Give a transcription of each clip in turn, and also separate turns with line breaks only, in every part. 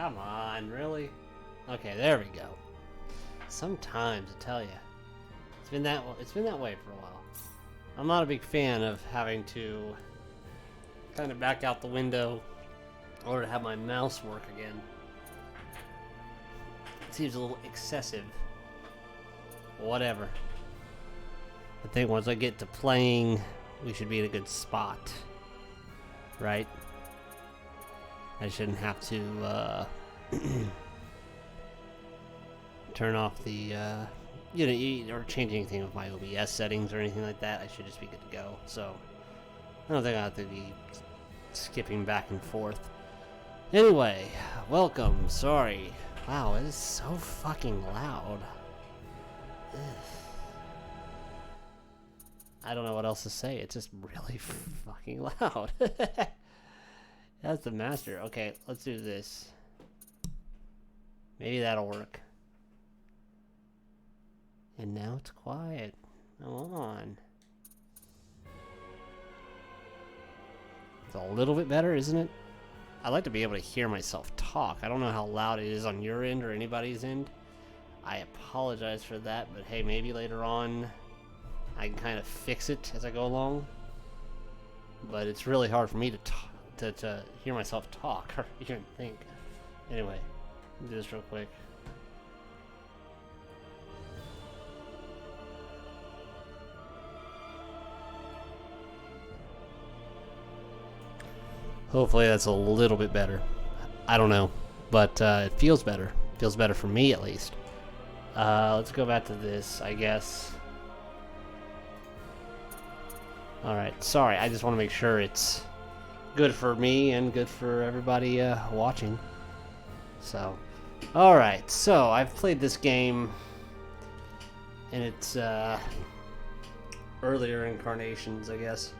come on, really? Okay, there we go. Sometimes, I tell you, it's been that way for a while. I'm not a big fan of having to kind of back out the window in order to have my mouse work again. It seems a little excessive. Whatever. I think once I get to playing, we should be in a good spot. Right? I shouldn't have to turn off the or change anything with my OBS settings or anything like that. I should just be good to go. So I don't think I have to be skipping back and forth. Anyway, welcome. Sorry. Wow, it is so fucking loud. Ugh. I don't know what else to say. It's just really fucking loud. That's the master. Okay, let's do this. Maybe that'll work. And now it's quiet. Come on. It's a little bit better, isn't it? I like to be able to hear myself talk. I don't know how loud it is on your end or anybody's end. I apologize for that, but hey, maybe later on I can kind of fix it as I go along. But it's really hard for me to hear myself talk or even think. Anyway, let me do this real quick. Hopefully that's a little bit better. I don't know, but it feels better. It feels better for me at least. Let's go back to this, I guess. Alright, sorry, I just want to make sure it's good for me and good for everybody watching. So, alright, so I've played this game in its earlier incarnations, I guess.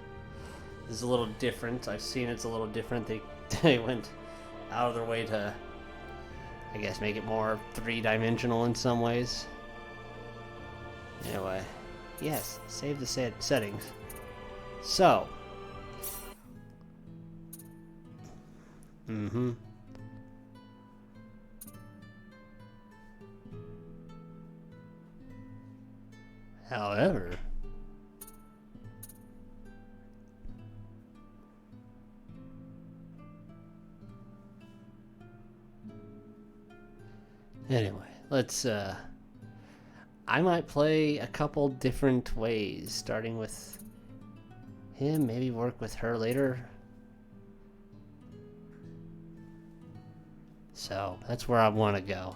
This is a little different. I've seen it's a little different. They went out of their way to, I guess, make it more three-dimensional in some ways. Anyway, yes, save the settings. So, however, anyway, let's, I might play a couple different ways, starting with him, maybe work with her later. So, that's where I want to go.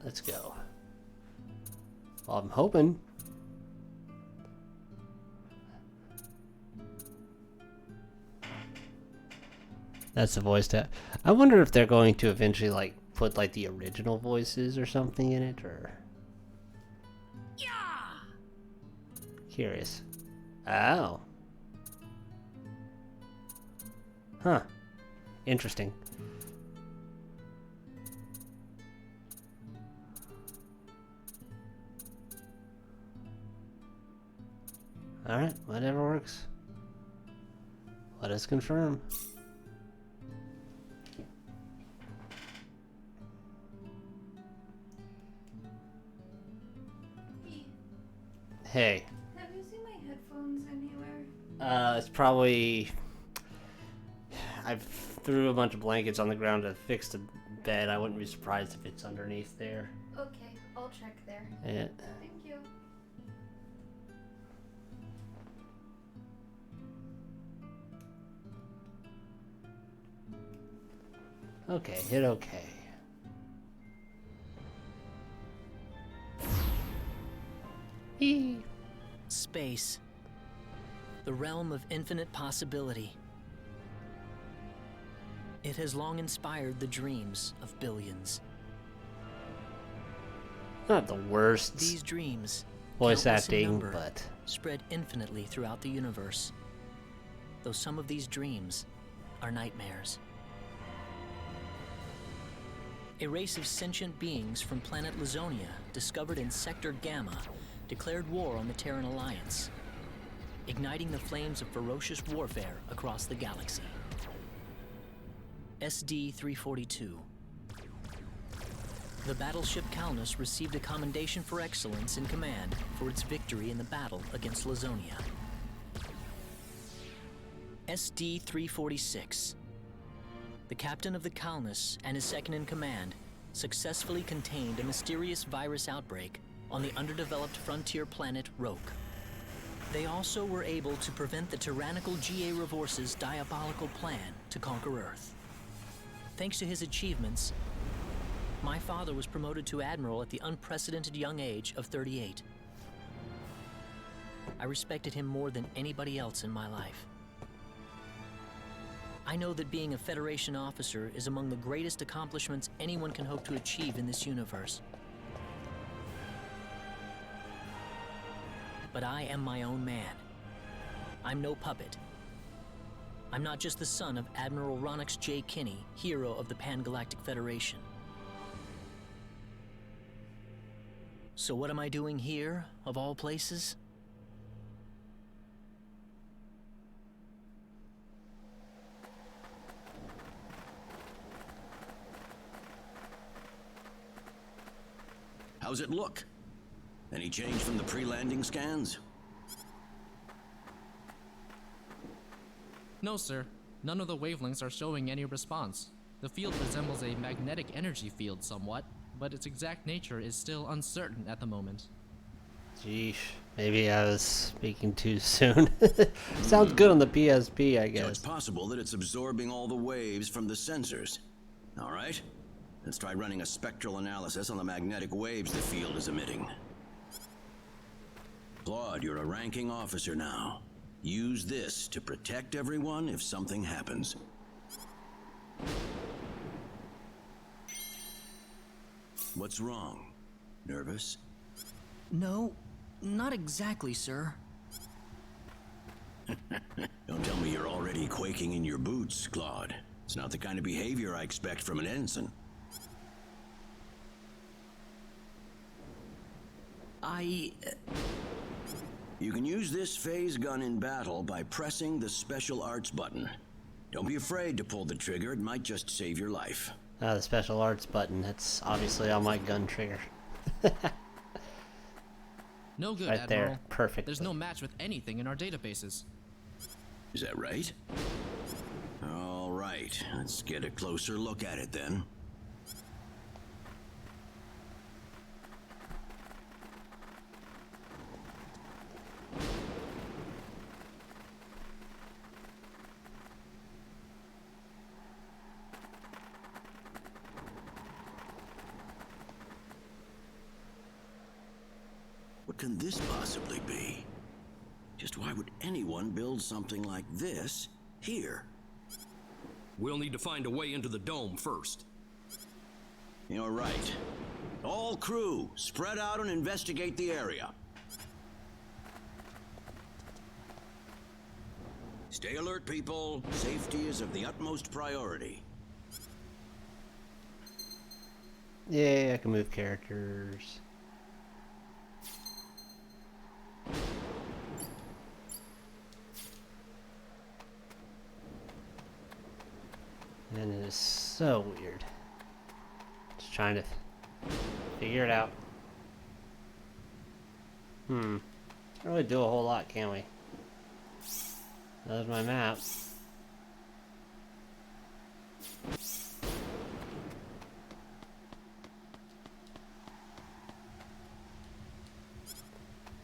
Let's go. Well, I'm hoping. That's the voice tap. I wonder if they're going to eventually, like, put, like, the original voices or something in it, or... Yeah! Curious. Oh. Huh. Interesting. Alright, whatever works. Let us confirm. Hey.
Have you seen my headphones anywhere?
It's probably... I threw a bunch of blankets on the ground to fix the bed. I wouldn't be surprised if it's underneath there.
Okay, I'll check there.
Yeah.
Thank you.
Okay, hit okay.
Space. The realm of infinite possibility. It has long inspired the dreams of billions.
Not the worst
These dreams,
voice
countless in
acting,
number,
but...
spread infinitely throughout the universe. Though some of these dreams are nightmares. A race of sentient beings from planet Lazonia, discovered in Sector Gamma, declared war on the Terran Alliance. igniting the flames of ferocious warfare across the galaxy. SD-342. The battleship Calnus received a commendation for excellence in command for its victory in the battle against Lazonia. SD-346. The captain of the Calnus and his second-in-command successfully contained a mysterious virus outbreak on the underdeveloped frontier planet Roke. They also were able to prevent the tyrannical G.A. Revorce's diabolical plan to conquer Earth. Thanks to his achievements, my father was promoted to admiral at the unprecedented young age of 38. I respected him more than anybody else in my life. I know that being a Federation officer is among the greatest accomplishments anyone can hope to achieve in this universe. But I am my own man. I'm no puppet. I'm not just the son of Admiral Ronix J. Kinney, hero of the Pan-Galactic Federation. So what am I doing here, of all places?
How's it look? Any change from the pre-landing scans?
No, sir. None of the wavelengths are showing any response. The field resembles a magnetic energy field somewhat, but its exact nature is still uncertain at the moment.
Geesh, maybe I was speaking too soon. Sounds good on the PSP, I guess.
So it's possible that it's absorbing all the waves from the sensors. All right, let's try running a spectral analysis on the magnetic waves the field is emitting. Claude, you're a ranking officer now. Use this to protect everyone if something happens. What's wrong? Nervous?
No, not exactly, sir.
Don't tell me you're already quaking in your boots, Claude. It's not the kind of behavior I expect from an ensign. You can use this phase gun in battle by pressing the special arts button. Don't be afraid to pull the trigger, it might just save your life.
Ah, the special arts button. That's obviously on my gun trigger.
No good,
Right
Admiral.
there, perfect.
There's no match with anything in our databases.
Is that right? All right, let's get a closer look at it then. What can this possibly be? Just why would anyone build something like this here?
We'll need to find a way into the dome first.
You're right. All crew, spread out and investigate the area. Stay alert, people. Safety is of the utmost priority.
Yeah, I can move characters. And it is so weird. Just trying to figure it out. Can't really do a whole lot, can we? There's my map.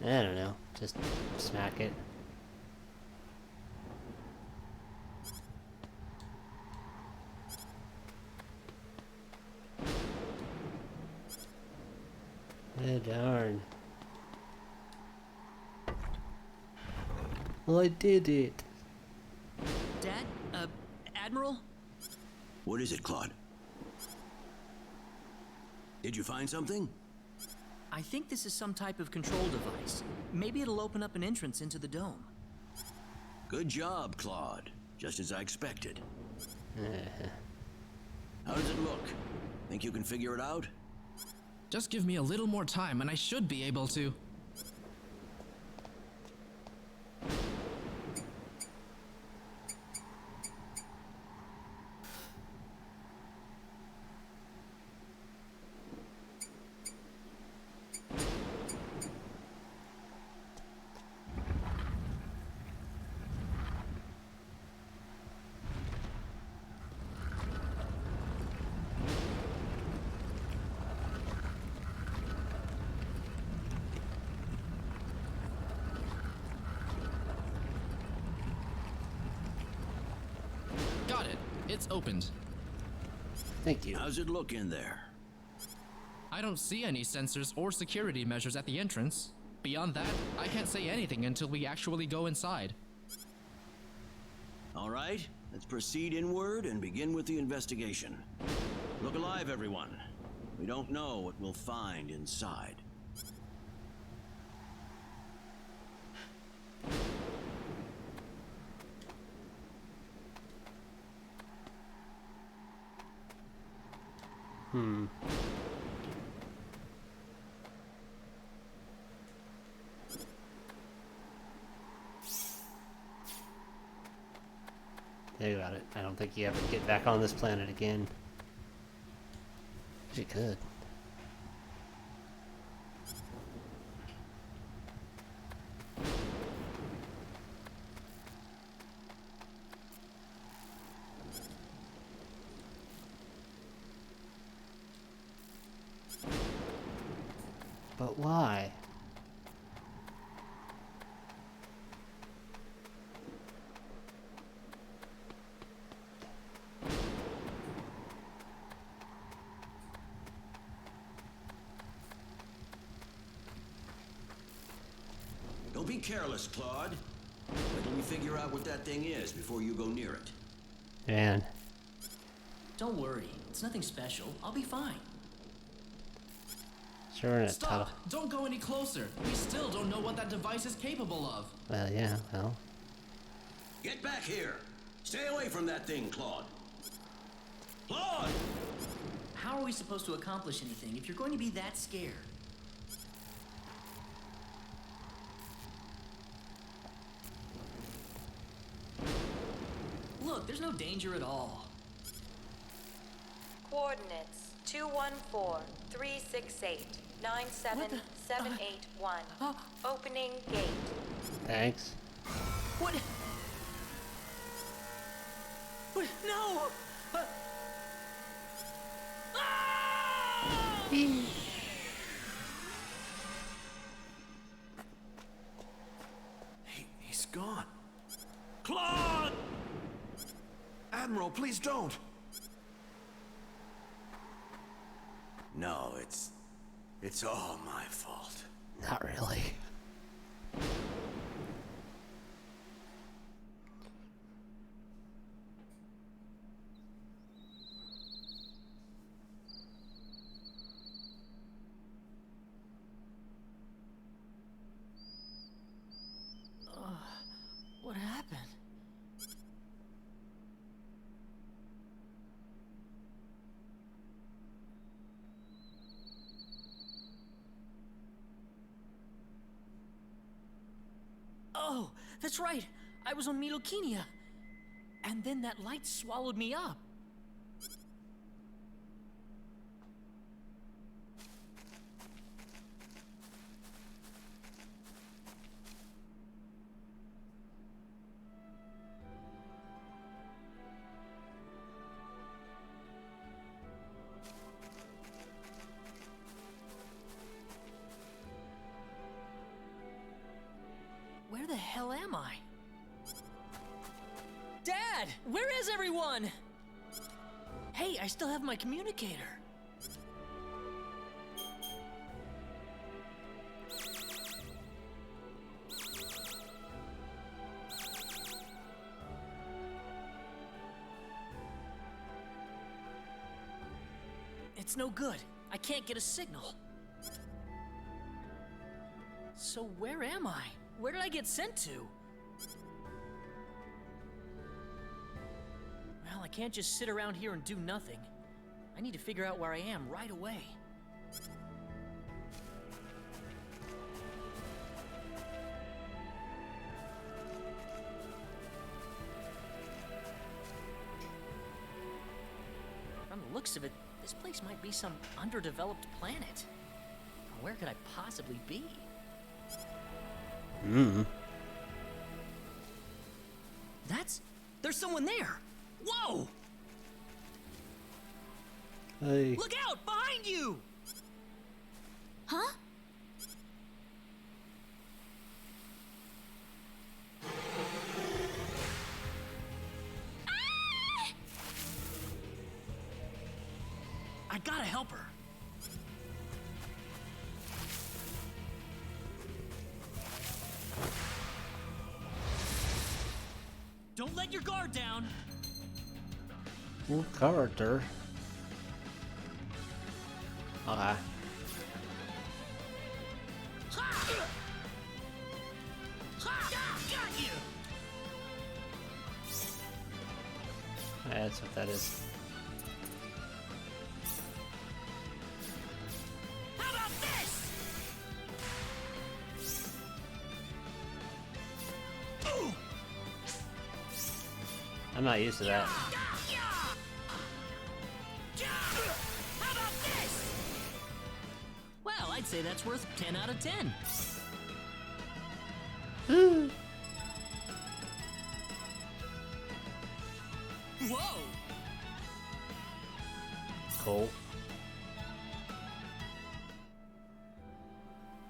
I don't know. Just smack it. Oh, darn. Well, I did it.
Dad? Admiral?
What is it, Claude? Did you find something?
I think this is some type of control device. Maybe it'll open up an entrance into the dome.
Good job, Claude. Just as I expected. How does it look? Think you can figure it out?
Just give me a little more time and I should be able to. It's opened.
Thank you.
How's it look in there?
I don't see any sensors or security measures at the entrance. Beyond that, I can't say anything until we actually go inside.
All right, let's proceed inward and begin with the investigation. Look alive, everyone. We don't know what we'll find inside.
Think about it. I don't think you ever get back on this planet again. Wish you could. But why?
Don't be careless, Claude. Wait till we figure out what that thing is before you go near it.
Man.
Don't worry, it's nothing special. I'll be fine.
Sure in a
Stop!
tunnel.
Don't go any closer. We still don't know what that device is capable of.
Well, yeah, well.
Get back here! Stay away from that thing, Claude! Claude!
How are we supposed to accomplish anything if you're going to be that scared? Look, there's no danger at all.
Coordinates 214-368-97781. Opening gate.
Thanks.
What? What? No! Ah!
He's gone. Claude! Admiral, please don't. No, it's all my fault.
Not really.
What happened? Oh, that's right. I was on Midokina. And then that light swallowed me up. Where the hell am I? Dad! Where is everyone? Hey, I still have my communicator. It's no good. I can't get a signal. So where am I? Where did I get sent to? Well, I can't just sit around here and do nothing. I need to figure out where I am right away. From the looks of it, this place might be some underdeveloped planet. Where could I possibly be? There's someone there! Whoa!
Hey.
Look out! Behind you! Huh? gotta help her. Don't let your guard down.
Ooh, character. Okay.
Got you.
Yeah, that's what that is.
How about this? Ooh.
I'm not used to that.
How about this? Well, I'd say that's worth 10 out of 10. Whoa!
Cool.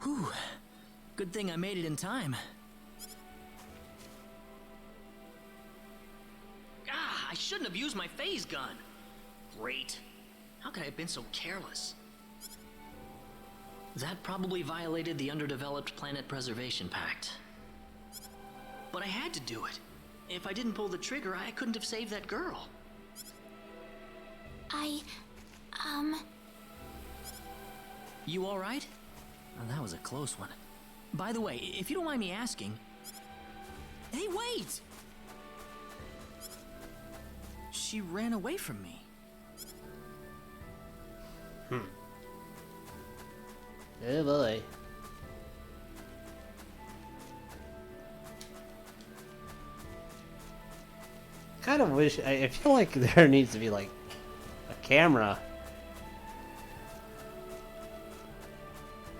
Whew. Good thing I made it in time. I shouldn't have used my phase gun. Great. How could I have been so careless? That probably violated the Underdeveloped Planet Preservation Pact. But I had to do it. If I didn't pull the trigger, I couldn't have saved that girl. You all right? Oh, that was a close one. By the way, if you don't mind me asking... Hey, wait! She ran away from me.
Oh boy. Kind of wish. I feel like there needs to be like a camera.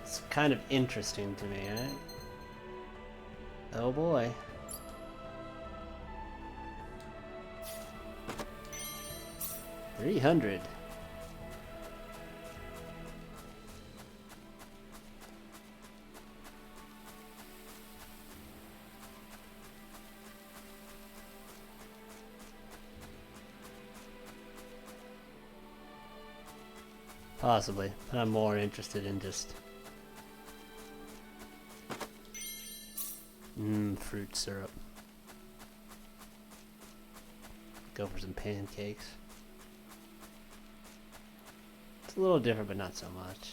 It's kind of interesting to me, right? Oh boy. $300. Possibly, but I'm more interested in just fruit syrup. Go for some pancakes. It's a little different, but not so much.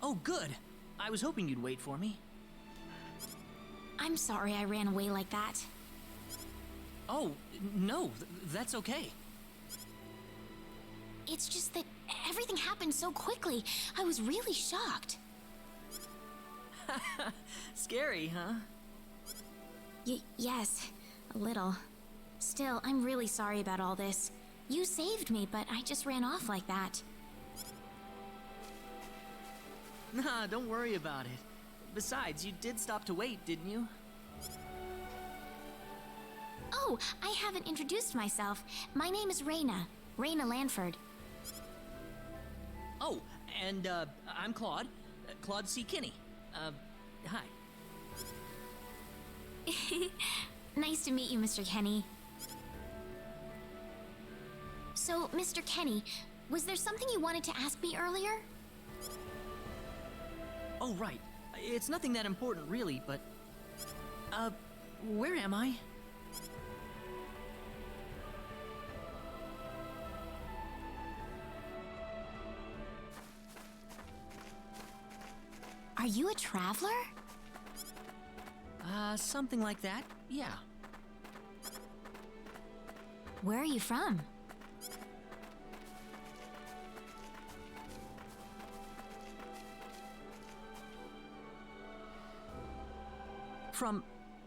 Oh, good. I was hoping you'd wait for me.
I'm sorry I ran away like that.
Oh, no, that's okay.
It's just that everything happened so quickly. I was really shocked.
Scary, huh?
Yes, a little. Still, I'm really sorry about all this. You saved me, but I just ran off like that.
Nah, don't worry about it. Besides, you did stop to wait, didn't you?
Oh, I haven't introduced myself. My name is Raina. Raina Lanford.
Oh, and, I'm Claude. Claude C. Kinney. Hi.
Nice to meet you, Mr. Kenny. So, Mr. Kenny, was there something you wanted to ask me earlier?
Oh, right. It's nothing that important, really, but... where am I?
Are you a traveler?
Something like that, yeah.
Where are you from?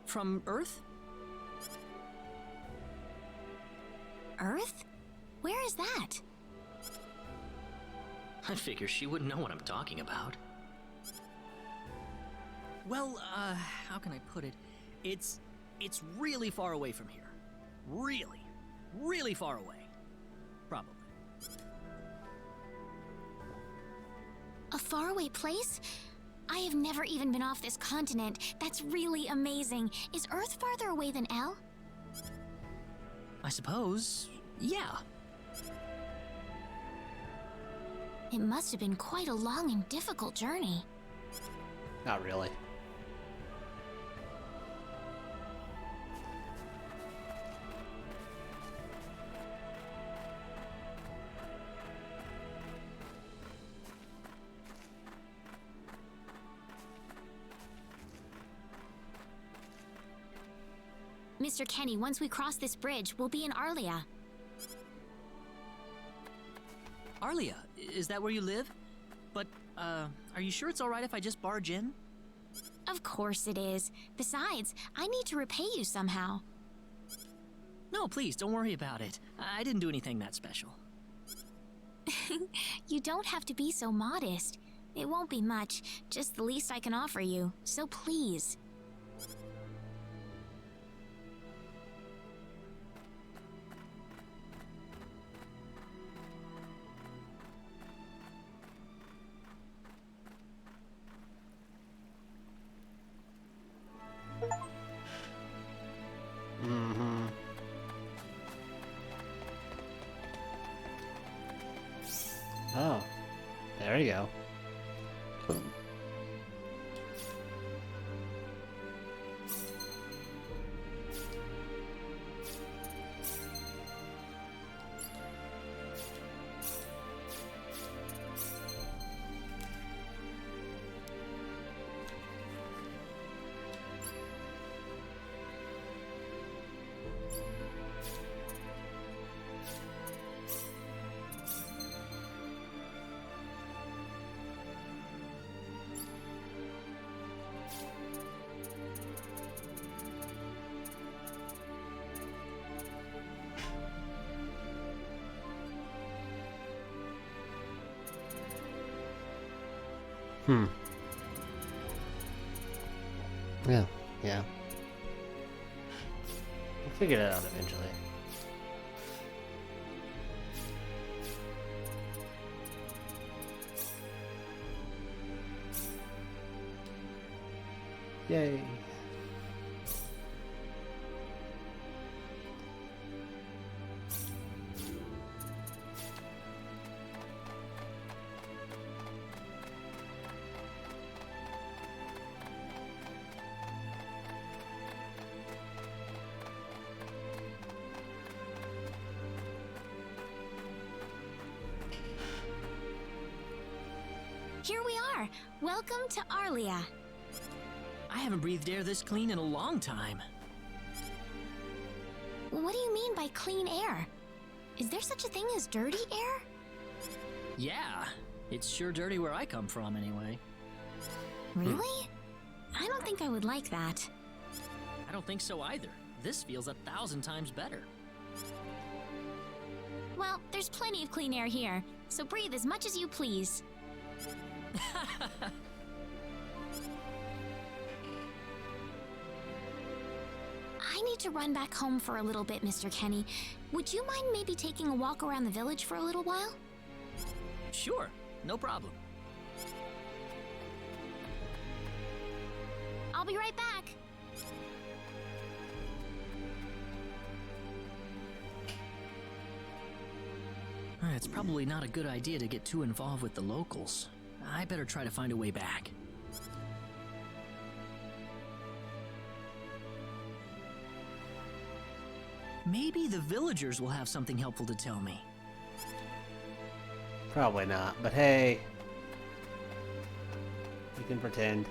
From Earth?
Earth? Where is that?
I figure she wouldn't know what I'm talking about. Well, how can I put it? It's really far away from here. Really, really far away. Probably.
A faraway place? I have never even been off this continent. That's really amazing. Is Earth farther away than L?
I suppose, yeah.
It must have been quite a long and difficult journey.
Not really.
Mr. Kenny, once we cross this bridge, we'll be in Arlia.
Arlia, is that where you live? But, are you sure it's alright if I just barge in?
Of course it is. Besides, I need to repay you somehow.
No, please, don't worry about it. I didn't do anything that special.
You don't have to be so modest. It won't be much, just the least I can offer you, so please.
Oh, there you go. Yeah, yeah. We'll figure that out eventually. Yay.
Here we are. Welcome to Arlia.
I haven't breathed air this clean in a long time.
What do you mean by clean air? Is there such a thing as dirty air?
Yeah, it's sure dirty where I come from anyway.
Really? I don't think I would like that.
I don't think so either. This feels 1,000 times better.
Well, there's plenty of clean air here, so breathe as much as you please. I need to run back home for a little bit, Mr. Kenny. Would you mind maybe taking a walk around the village for a little while?
Sure, no problem.
I'll be right back.
It's probably not a good idea to get too involved with the locals. I better try to find a way back. Maybe the villagers will have something helpful to tell me.
Probably not, but hey. You can pretend.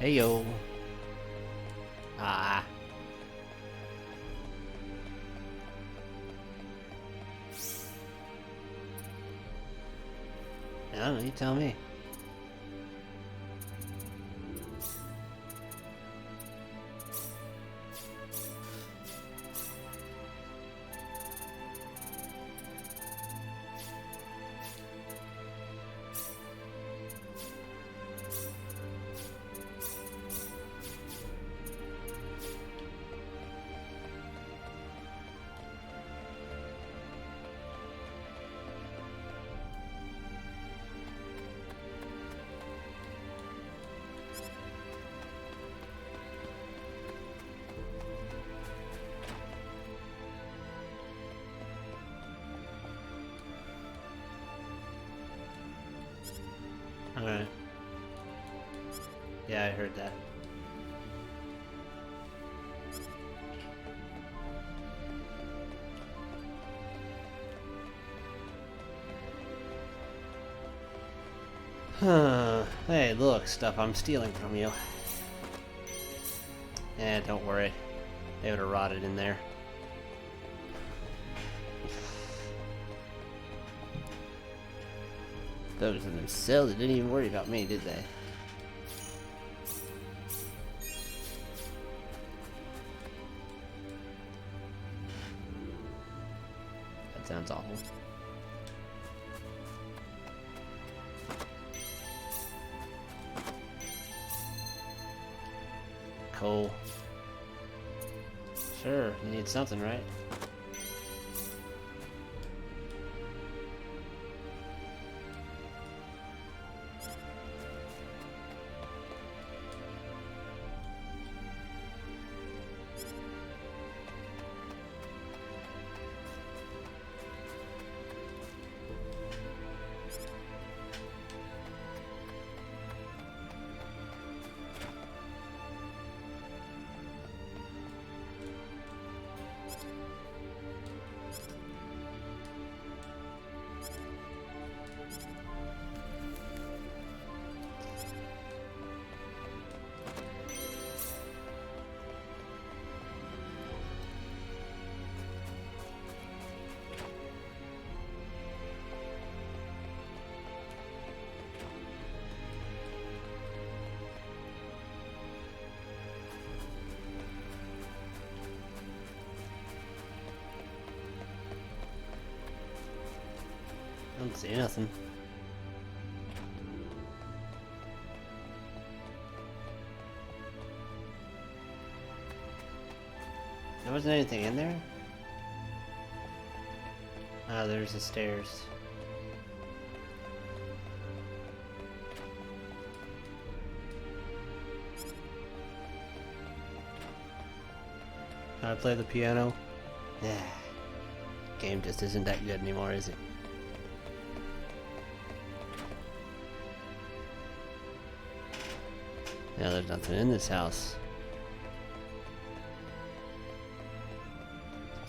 Hey yo. Ah. I don't know, you tell me. Alright. Yeah, I heard that. Hey, look, stuff I'm stealing from you. Eh, don't worry. They would have rotted in there. Those in themselves, they didn't even worry about me, did they? That sounds awful. Coal. Sure, you need something, right? I don't see nothing. There wasn't anything in there? Ah, there's the stairs. Can I play the piano? Yeah. Game just isn't that good anymore, is it? Yeah, there's nothing in this house.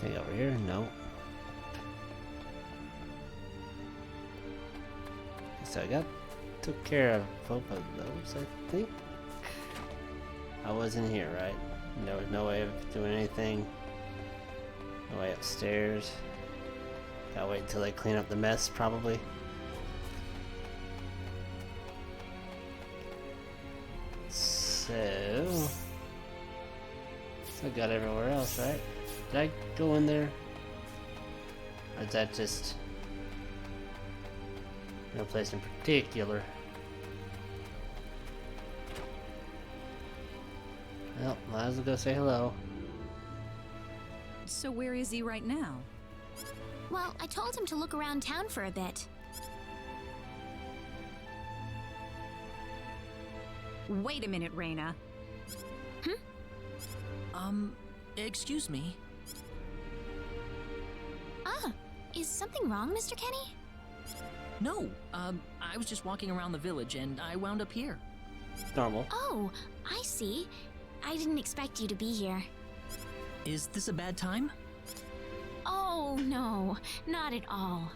Anything over here? No. So I took care of both of those, I think. I wasn't here, right? There was no way of doing anything. No way upstairs. Gotta wait until they clean up the mess, probably. So I got everywhere else, right? Did I go in there? Or is that just no place in particular? Well, might as well go say hello.
So where is he right now?
Well, I told him to look around town for a bit.
Wait a minute, Reina.
Excuse me.
Ah, is something wrong, Mr. Kenny?
No, I was just walking around the village and I wound up here.
Normal.
Oh, I see. I didn't expect you to be here.
Is this a bad time?
Oh, no, not at all.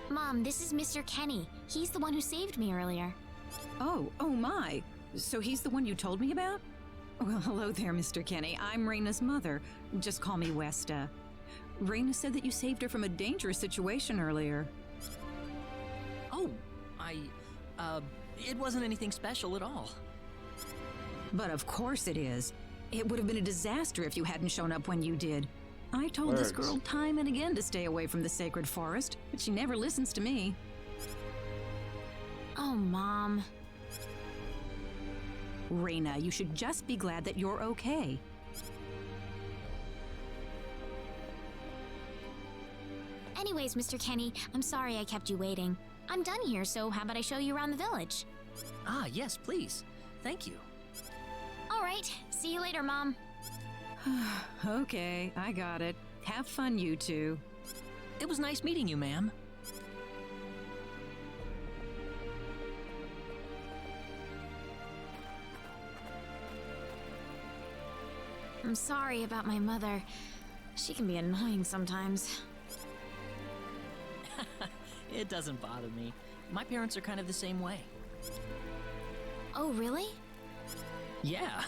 Mom, this is Mr. Kenny. He's the one who saved me earlier.
Oh my. So he's the one you told me about? Well, hello there, Mr. Kenny. I'm Raina's mother. Just call me Westa. Raina said that you saved her from a dangerous situation earlier.
Oh, it wasn't anything special at all.
But of course it is. It would have been a disaster if you hadn't shown up when you did. I told this girl time and again to stay away from the sacred forest, but she never listens to me.
Oh, Mom.
Raina, you should just be glad that you're okay.
Anyways, Mr. Kenny, I'm sorry I kept you waiting. I'm done here, so how about I show you around the village?
Ah, yes, please. Thank you.
All right, see you later, Mom.
Okay, I got it. Have fun, you two.
It was nice meeting you, ma'am.
I'm sorry about my mother. She can be annoying sometimes.
It doesn't bother me. My parents are kind of the same way.
Oh, really?
Yeah,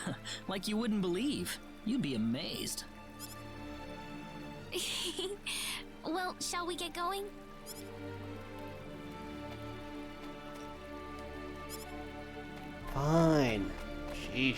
like you wouldn't believe. You'd be amazed.
Well, shall we get going?
Fine. Sheesh.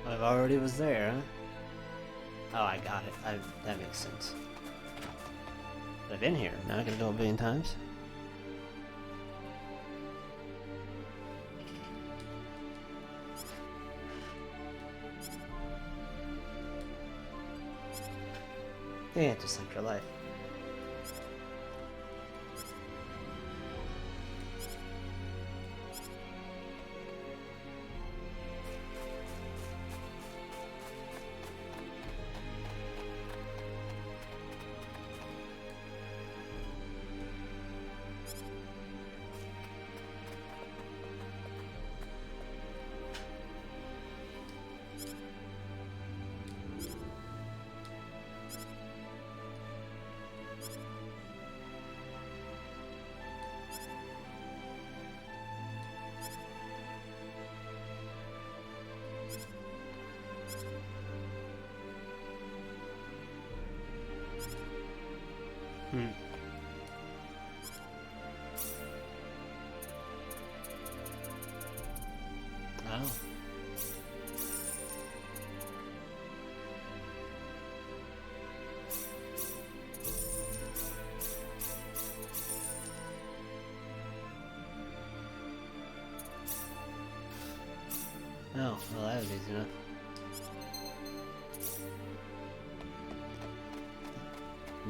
I already was there, huh? Oh, I got it. That makes sense. I've been here. Now I gotta go a billion times. Yeah, just like your life. Oh. Oh, well, that was easy enough.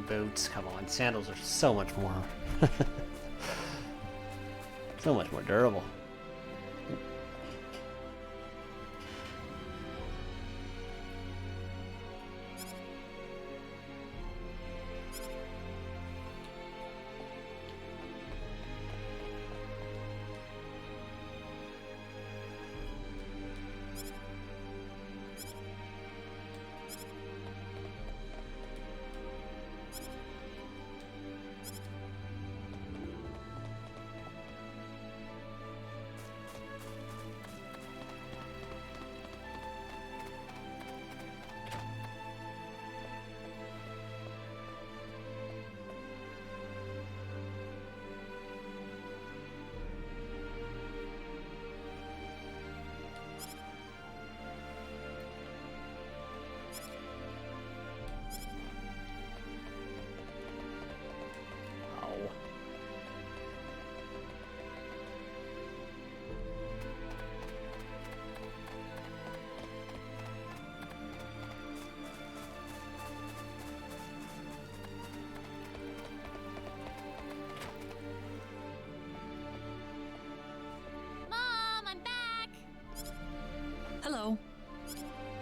Boots, come on. Sandals are so much more... so much more durable.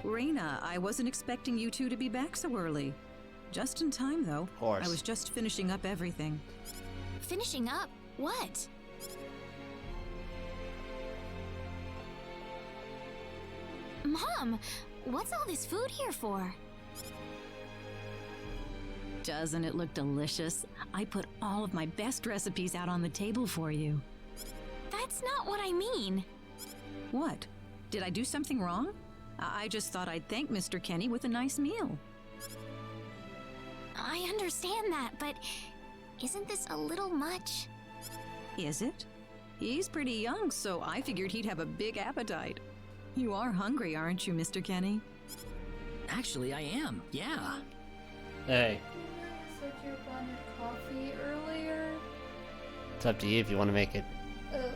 Raina, I wasn't expecting you two to be back so early. Just in time, though.
Of course.
I was just finishing up everything.
Finishing up? What? Mom, what's all this food here for?
Doesn't it look delicious? I put all of my best recipes out on the table for you.
That's not what I mean.
What? Did I do something wrong? I just thought I'd thank Mr. Kenny with a nice meal.
I understand that, but isn't this a little much?
Is it? He's pretty young, so I figured he'd have a big appetite. You are hungry, aren't you, Mr. Kenny?
Actually, I am, yeah.
Hey,
You said you wanted coffee earlier.
it's up to you if you want to make it.
Oh, okay.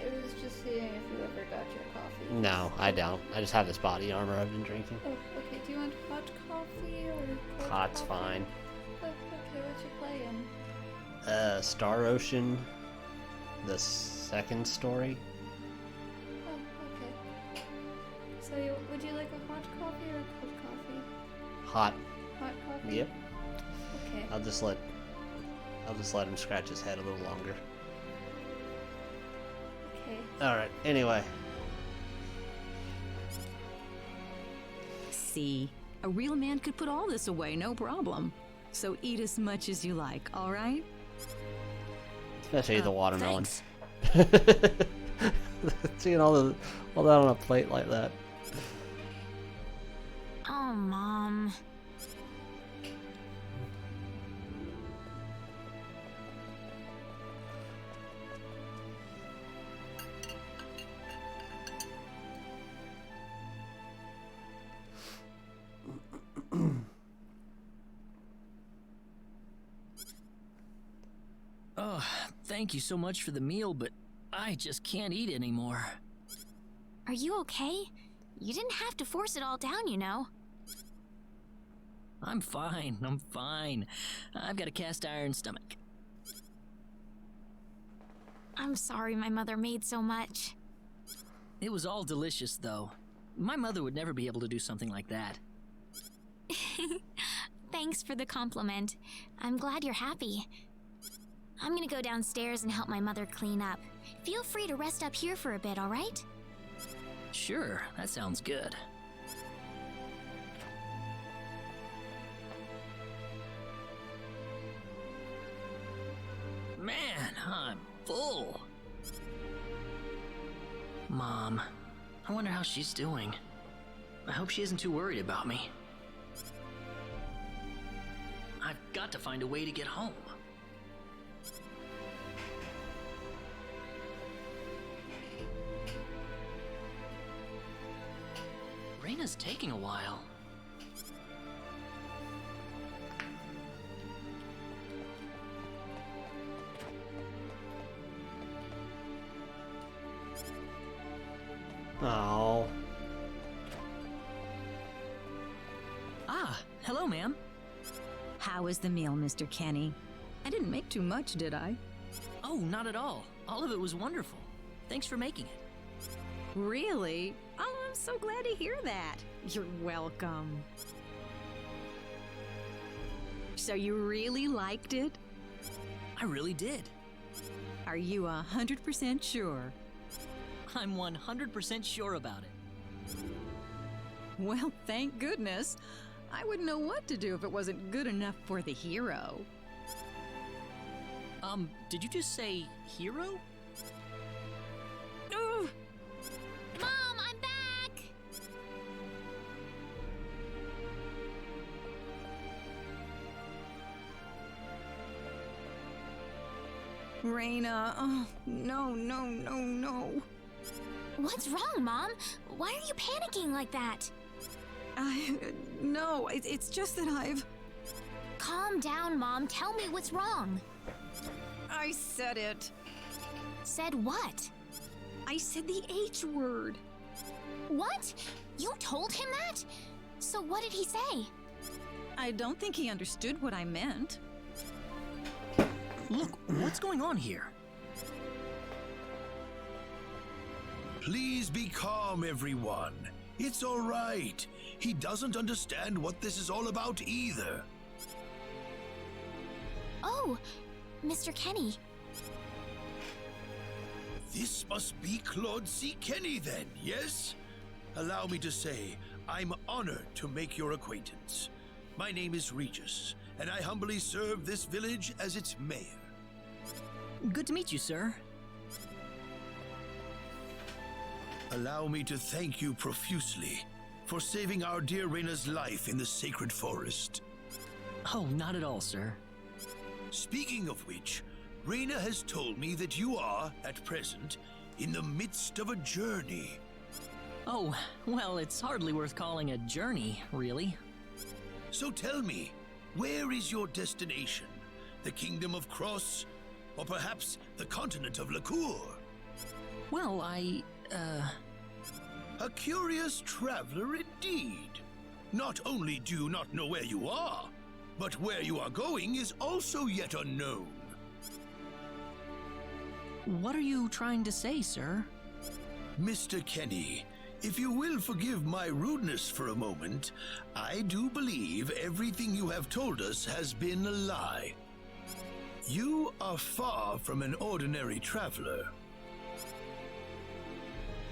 I was just seeing if you ever got your coffee.
No, I don't. I just have this body armor I've been drinking.
Oh, okay. Do you want hot coffee or cold
Hot's
coffee?
fine.
Oh, okay. What you playing?
Star Ocean, the second story.
Oh, okay. So, would you like a hot coffee or a cold coffee?
Hot.
Hot coffee?
Yep.
Okay.
I'll just let him scratch his head a little longer.
Okay.
Alright, anyway.
See, a real man could put all this away, no problem. So eat as much as you like, all right?
Especially the watermelon.
Thanks.
Seeing all that on a plate like that.
Oh, Mom.
Oh, thank you so much for the meal, but I just can't eat anymore.
Are you okay? You didn't have to force it all down, you know.
I'm fine, I'm fine. I've got a cast iron stomach.
I'm sorry my mother made so much.
It was all delicious, though. My mother would never be able to do something like that.
Thanks for the compliment. I'm glad you're happy. I'm gonna go downstairs and help my mother clean up. Feel free to rest up here for a bit, all right?
Sure, that sounds good. Man, I'm full. Mom, I wonder how she's doing. I hope she isn't too worried about me. I've got to find a way to get home. Raina's taking a while.
Oh.
Ah, hello, ma'am.
How was the meal, Mr. Kenny? I didn't make too much, did I?
Oh, not at all. All of it was wonderful. Thanks for making it.
Really? Oh, I'm so glad to hear that. You're welcome. So you really liked it?
I really did.
Are you 100% sure?
I'm 100% sure about it.
Well, thank goodness. I wouldn't know what to do if it wasn't good enough for the hero.
Did you just say hero?
Ugh.
Mom, I'm back!
Raina, oh, no, no, no, no.
What's wrong, Mom? Why are you panicking like that?
No, it's just that I've...
Calm down, Mom. Tell me what's wrong.
I said it.
Said what?
I said the H word.
What? You told him that? So what did he say?
I don't think he understood what I meant.
Look, what's going on here?
Please be calm, everyone. It's all right. He doesn't understand what this is all about either.
Oh, Mr. Kenny.
This must be Claude C. Kenny then, yes? Allow me to say, I'm honored to make your acquaintance. My name is Regis, and I humbly serve this village as its mayor.
Good to meet you, sir.
Allow me to thank you profusely for saving our dear Reina's life in the sacred forest.
Oh, not at all, sir.
Speaking of which, Reina has told me that you are, at present, in the midst of a journey.
Oh, well, it's hardly worth calling a journey, really.
So tell me, where is your destination? The Kingdom of Cross? Or perhaps the continent of Lacour?
Well,
A curious traveler indeed. Not only do you not know where you are, but where you are going is also yet unknown.
What are you trying to say, sir?
Mr. Kenny, if you will forgive my rudeness for a moment, I do believe everything you have told us has been a lie. You are far from an ordinary traveler.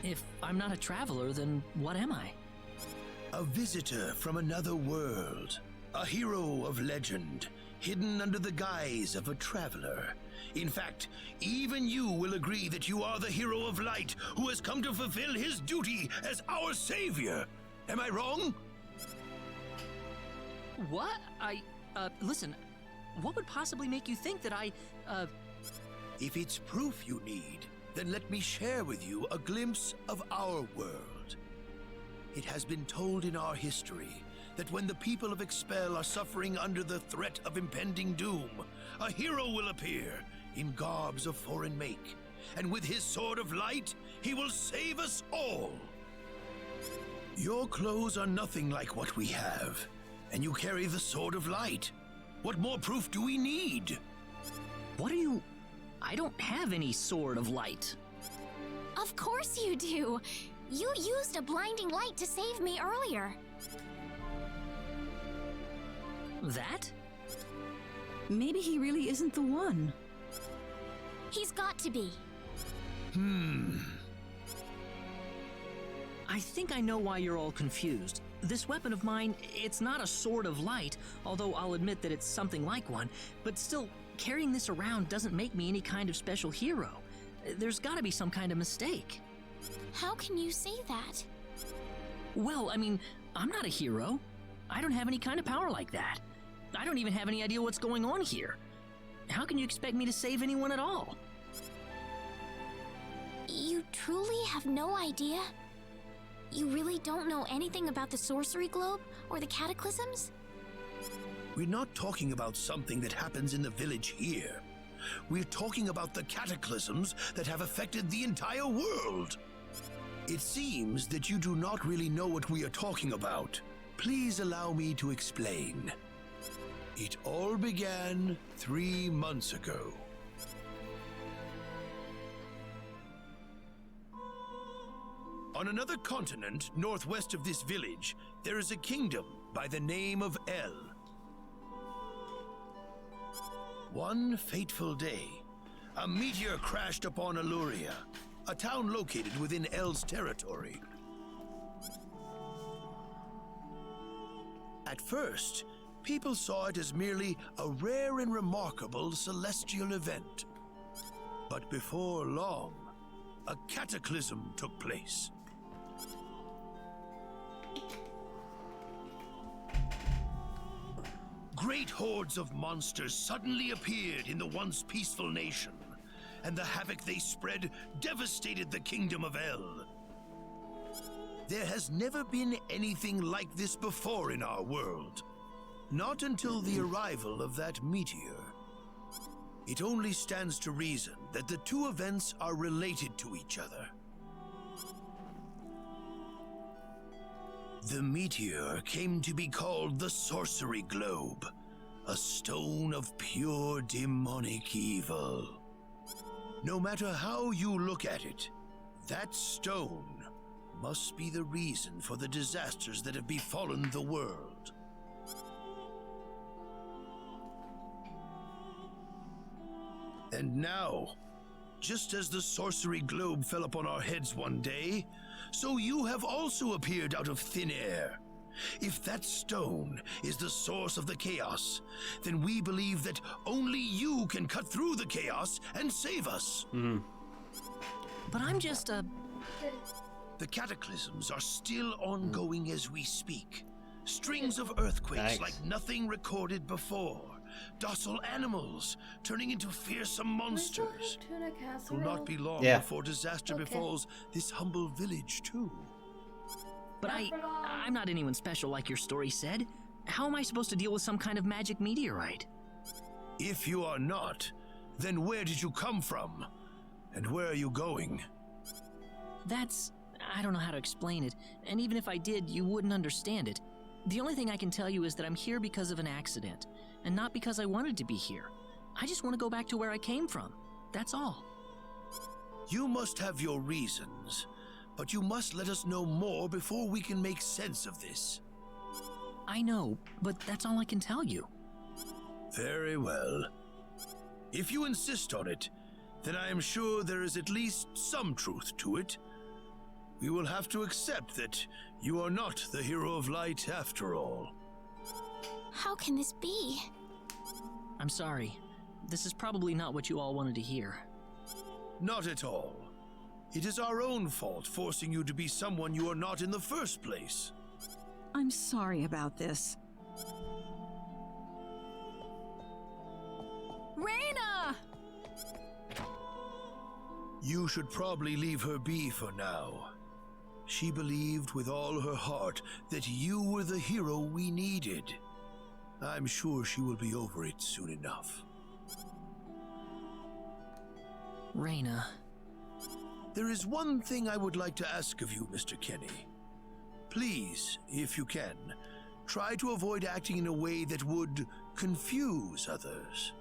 If I'm not a traveler, then what am I?
A visitor from another world. A hero of legend, hidden under the guise of a traveler. In fact, even you will agree that you are the hero of light who has come to fulfill his duty as our savior. Am I wrong?
What? Listen, what would possibly make you think that
If it's proof you need, then let me share with you a glimpse of our world. It has been told in our history that when the people of Expel are suffering under the threat of impending doom, a hero will appear in garbs of foreign make, and with his sword of light, he will save us all. Your clothes are nothing like what we have, and you carry the sword of light. What more proof do we need?
What are you... I don't have any sword of light.
Of course you do. You used a blinding light to save me earlier.
That?
Maybe he really isn't the one.
He's got to be.
I think I know why you're all confused. This weapon of mine, it's not a sword of light, although I'll admit that it's something like one, but still, carrying this around doesn't make me any kind of special hero. There's gotta be some kind of mistake.
How can you say that?
Well, I mean, I'm not a hero. I don't have any kind of power like that. I don't even have any idea what's going on here. How can you expect me to save anyone at all?
You truly have no idea? You really don't know anything about the sorcery globe or the cataclysms?
We're not talking about something that happens in the village here. We're talking about the cataclysms that have affected the entire world. It seems that you do not really know what we are talking about. Please allow me to explain. It all began 3 months ago. On another continent, northwest of this village, there is a kingdom by the name of El. One fateful day, a meteor crashed upon Aluria, a town located within El's territory. At first, people saw it as merely a rare and remarkable celestial event. But before long, a cataclysm took place. Great hordes of monsters suddenly appeared in the once peaceful nation, and the havoc they spread devastated the kingdom of El. There has never been anything like this before in our world. Not until the arrival of that meteor. It only stands to reason that the two events are related to each other. The meteor came to be called the Sorcery Globe, a stone of pure demonic evil. No matter how you look at it, that stone must be the reason for the disasters that have befallen the world. And now, just as the sorcery globe fell upon our heads one day, so you have also appeared out of thin air. If that stone is the source of the chaos, then we believe that only you can cut through the chaos and save us.
But I'm just a...
The cataclysms are still ongoing as we speak. Strings of earthquakes like nothing recorded before. Docile animals turning into fearsome monsters.
Tuna
It
casserole.
will not be long
Yeah.
before disaster befalls this humble village too.
But I'm not anyone special like your story said. How am I supposed to deal with some kind of magic meteorite?
If you are not, then where did you come from? And where are you going?
I don't know how to explain it, and even if I did, you wouldn't understand it. The only thing I can tell you is that I'm here because of an accident, and not because I wanted to be here. I just want to go back to where I came from. That's all.
You must have your reasons, but you must let us know more before we can make sense of this.
I know, but that's all I can tell you.
Very well. If you insist on it, then I am sure there is at least some truth to it. We will have to accept that you are not the hero of light after all.
How can this be?
I'm sorry. This is probably not what you all wanted to hear.
Not at all. It is our own fault forcing you to be someone you are not in the first place.
I'm sorry about this.
Raina!
You should probably leave her be for now. She believed with all her heart that you were the hero we needed. I'm sure she will be over it soon enough.
Raina.
There is one thing I would like to ask of you, Mr. Kenny. Please, if you can, try to avoid acting in a way that would confuse others.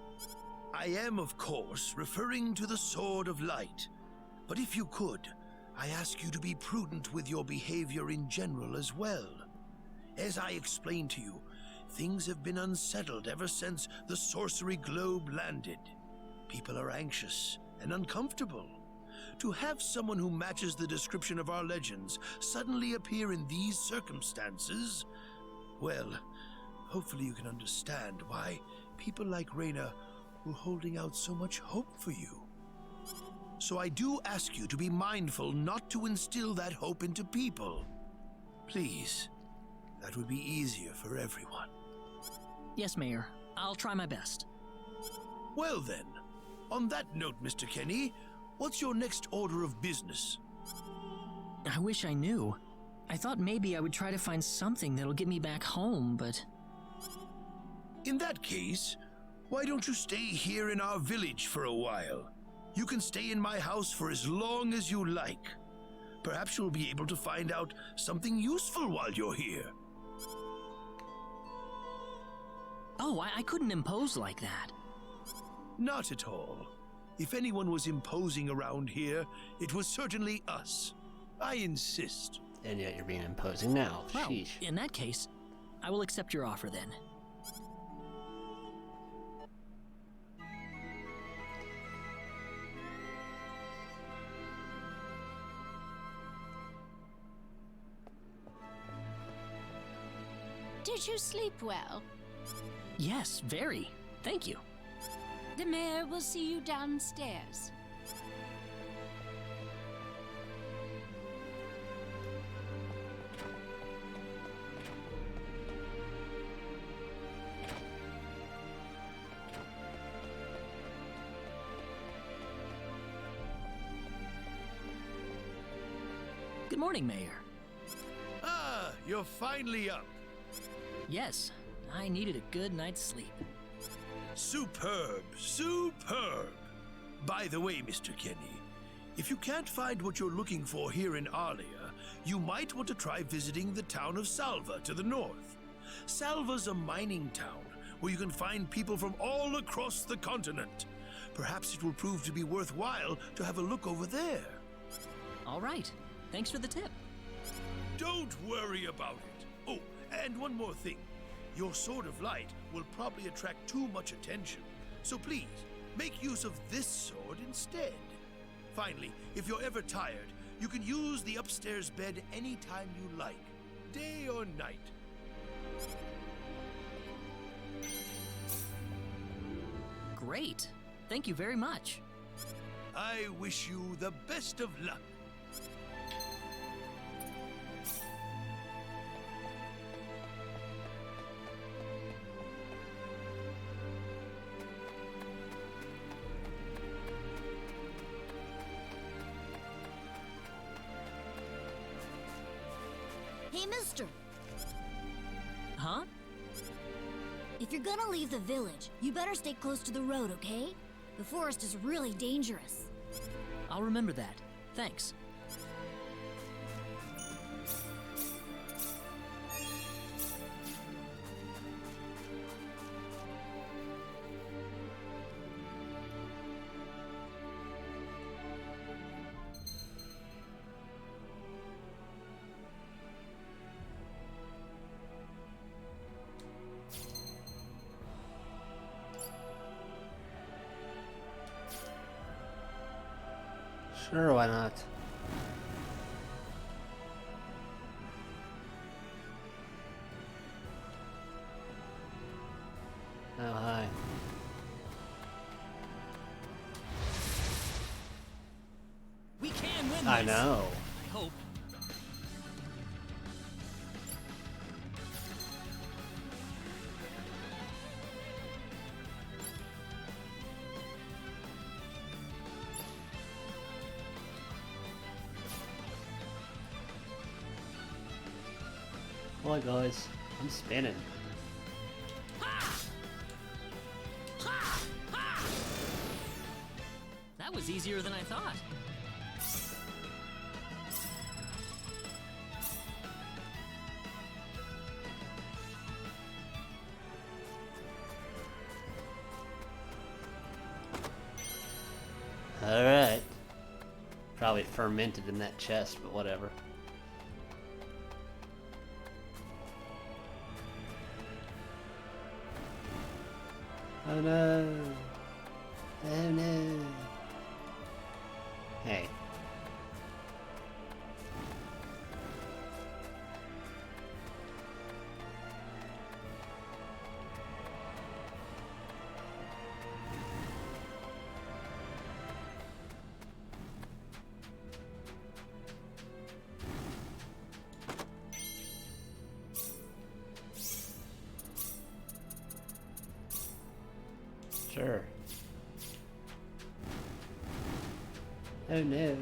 I am, of course, referring to the Sword of Light, but if you could, I ask you to be prudent with your behavior in general as well. As I explained to you, things have been unsettled ever since the sorcery globe landed. People are anxious and uncomfortable. To have someone who matches the description of our legends suddenly appear in these circumstances, well, hopefully you can understand why people like Raina were holding out so much hope for you. So I do ask you to be mindful not to instill that hope into people. Please, that would be easier for everyone.
Yes, Mayor. I'll try my best.
Well then, on that note, Mr. Kenny, what's your next order of business?
I wish I knew. I thought maybe I would try to find something that'll get me back home, but...
In that case, why don't you stay here in our village for a while? You can stay in my house for as long as you like. Perhaps you'll be able to find out something useful while you're here.
Oh, I couldn't impose like that.
Not at all. If anyone was imposing around here, it was certainly us. I insist.
And yet you're being imposing now.
Well,
Sheesh.
in that case, I will accept your offer then.
Did you sleep well?
Yes, very. Thank you.
The mayor will see you downstairs.
Good morning, Mayor.
Ah, you're finally up.
Yes, I needed a good night's sleep.
Superb, superb. By the way, Mr. Kenny, if you can't find what you're looking for here in Arlia, you might want to try visiting the town of Salva to the north. Salva's a mining town where you can find people from all across the continent. Perhaps it will prove to be worthwhile to have a look over there.
All right. Thanks for the tip.
Don't worry about it. Oh, and one more thing. Your sword of light will probably attract too much attention. So please, make use of this sword instead. Finally, if you're ever tired, you can use the upstairs bed anytime you like, day or night.
Great. Thank you very much.
I wish you the best of luck.
Hey, mister.
Huh?
If you're gonna leave the village, you better stay close to the road, okay? The forest is really dangerous.
I'll remember that. Thanks.
Sure, why not? Oh, hi.
We can win this.
I know.
I hope.
Hi guys, I'm spinning.
That was easier than I thought.
Alright. Probably fermented in that chest, but whatever. Oh no. Oh no. Hey. Sure. Oh no.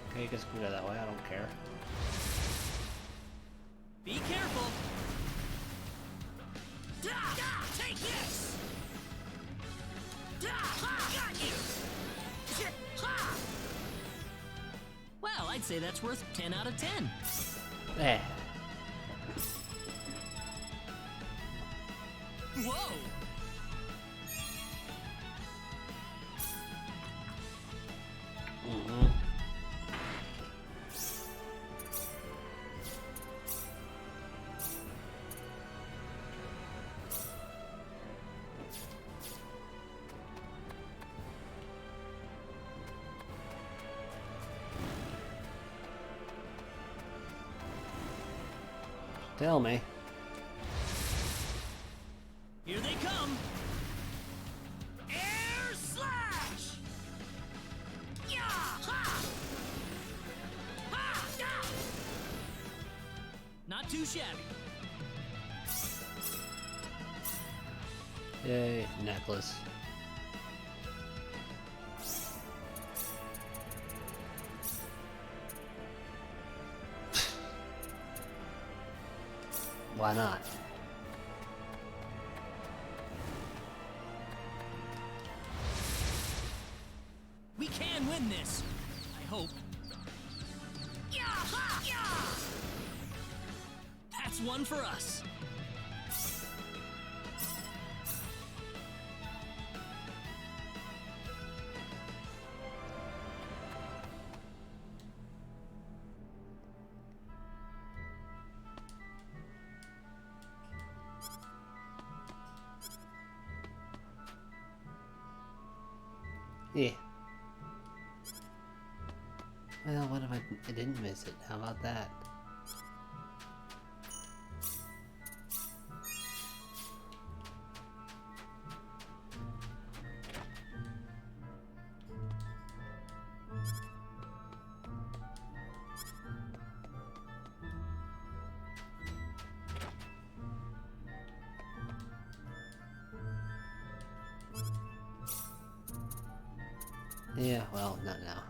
Okay, you guys can go that way, I don't care.
Be careful. Take this. Got you. Well, I'd say that's worth 10 out of 10.
Eh.
Whoa!
Mm-hmm. Tell me.
Here they come. Air slash. Yeah! Ha! Ha! Yeah! Not too shabby.
Yay, necklace. Why not?
We can win this. I hope. Yeah! Ha! Yeah! That's one for us.
Yeah. Well, what if I didn't miss it? How about that? Yeah, well, not now.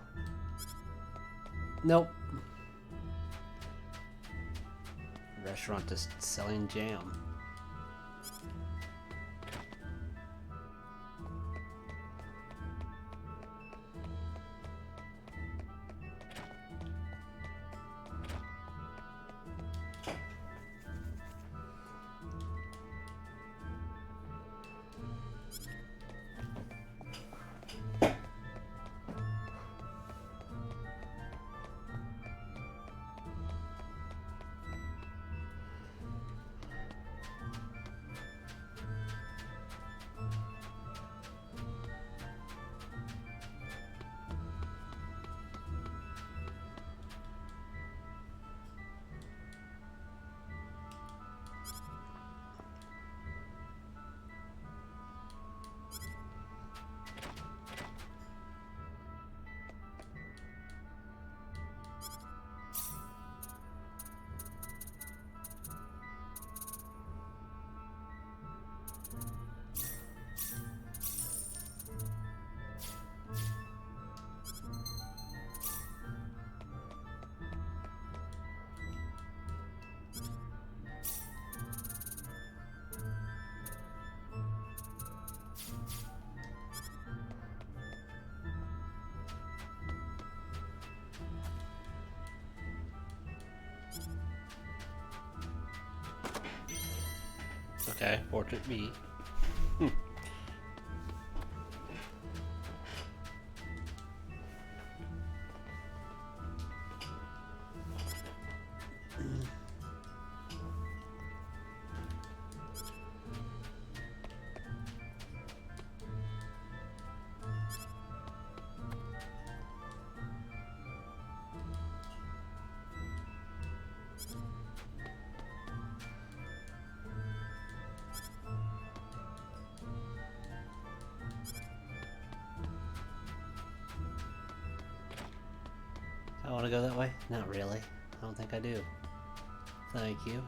Nope. Restaurant just selling jam. Okay, portrait B. I want to go that way? Not really. I don't think I do. Thank you.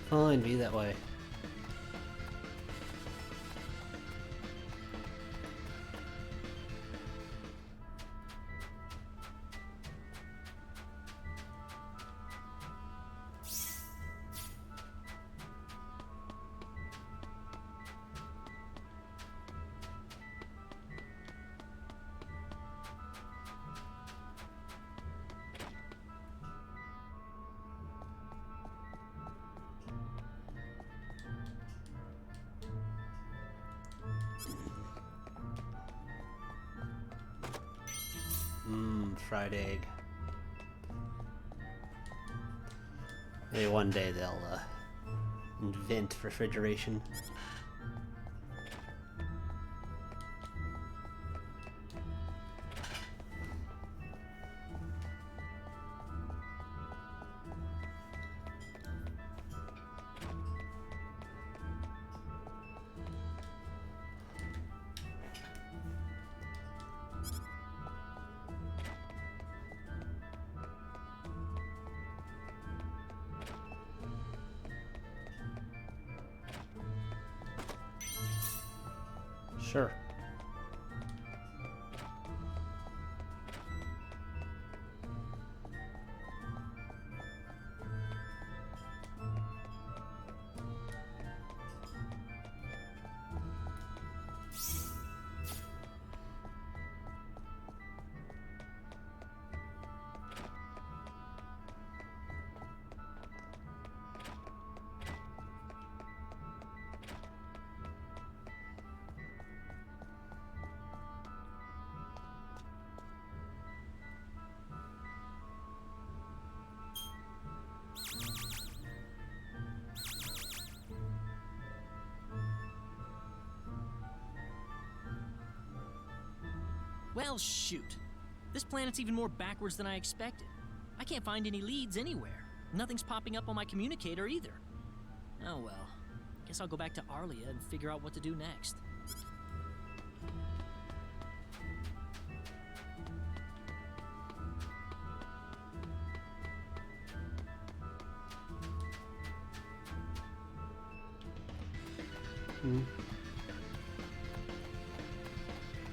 Fine, be that way. Fried egg. Maybe one day they'll invent refrigeration. Sure.
Well, shoot. This planet's even more backwards than I expected. I can't find any leads anywhere. Nothing's popping up on my communicator either. Oh well. Guess I'll go back to Arlia and figure out what to do next.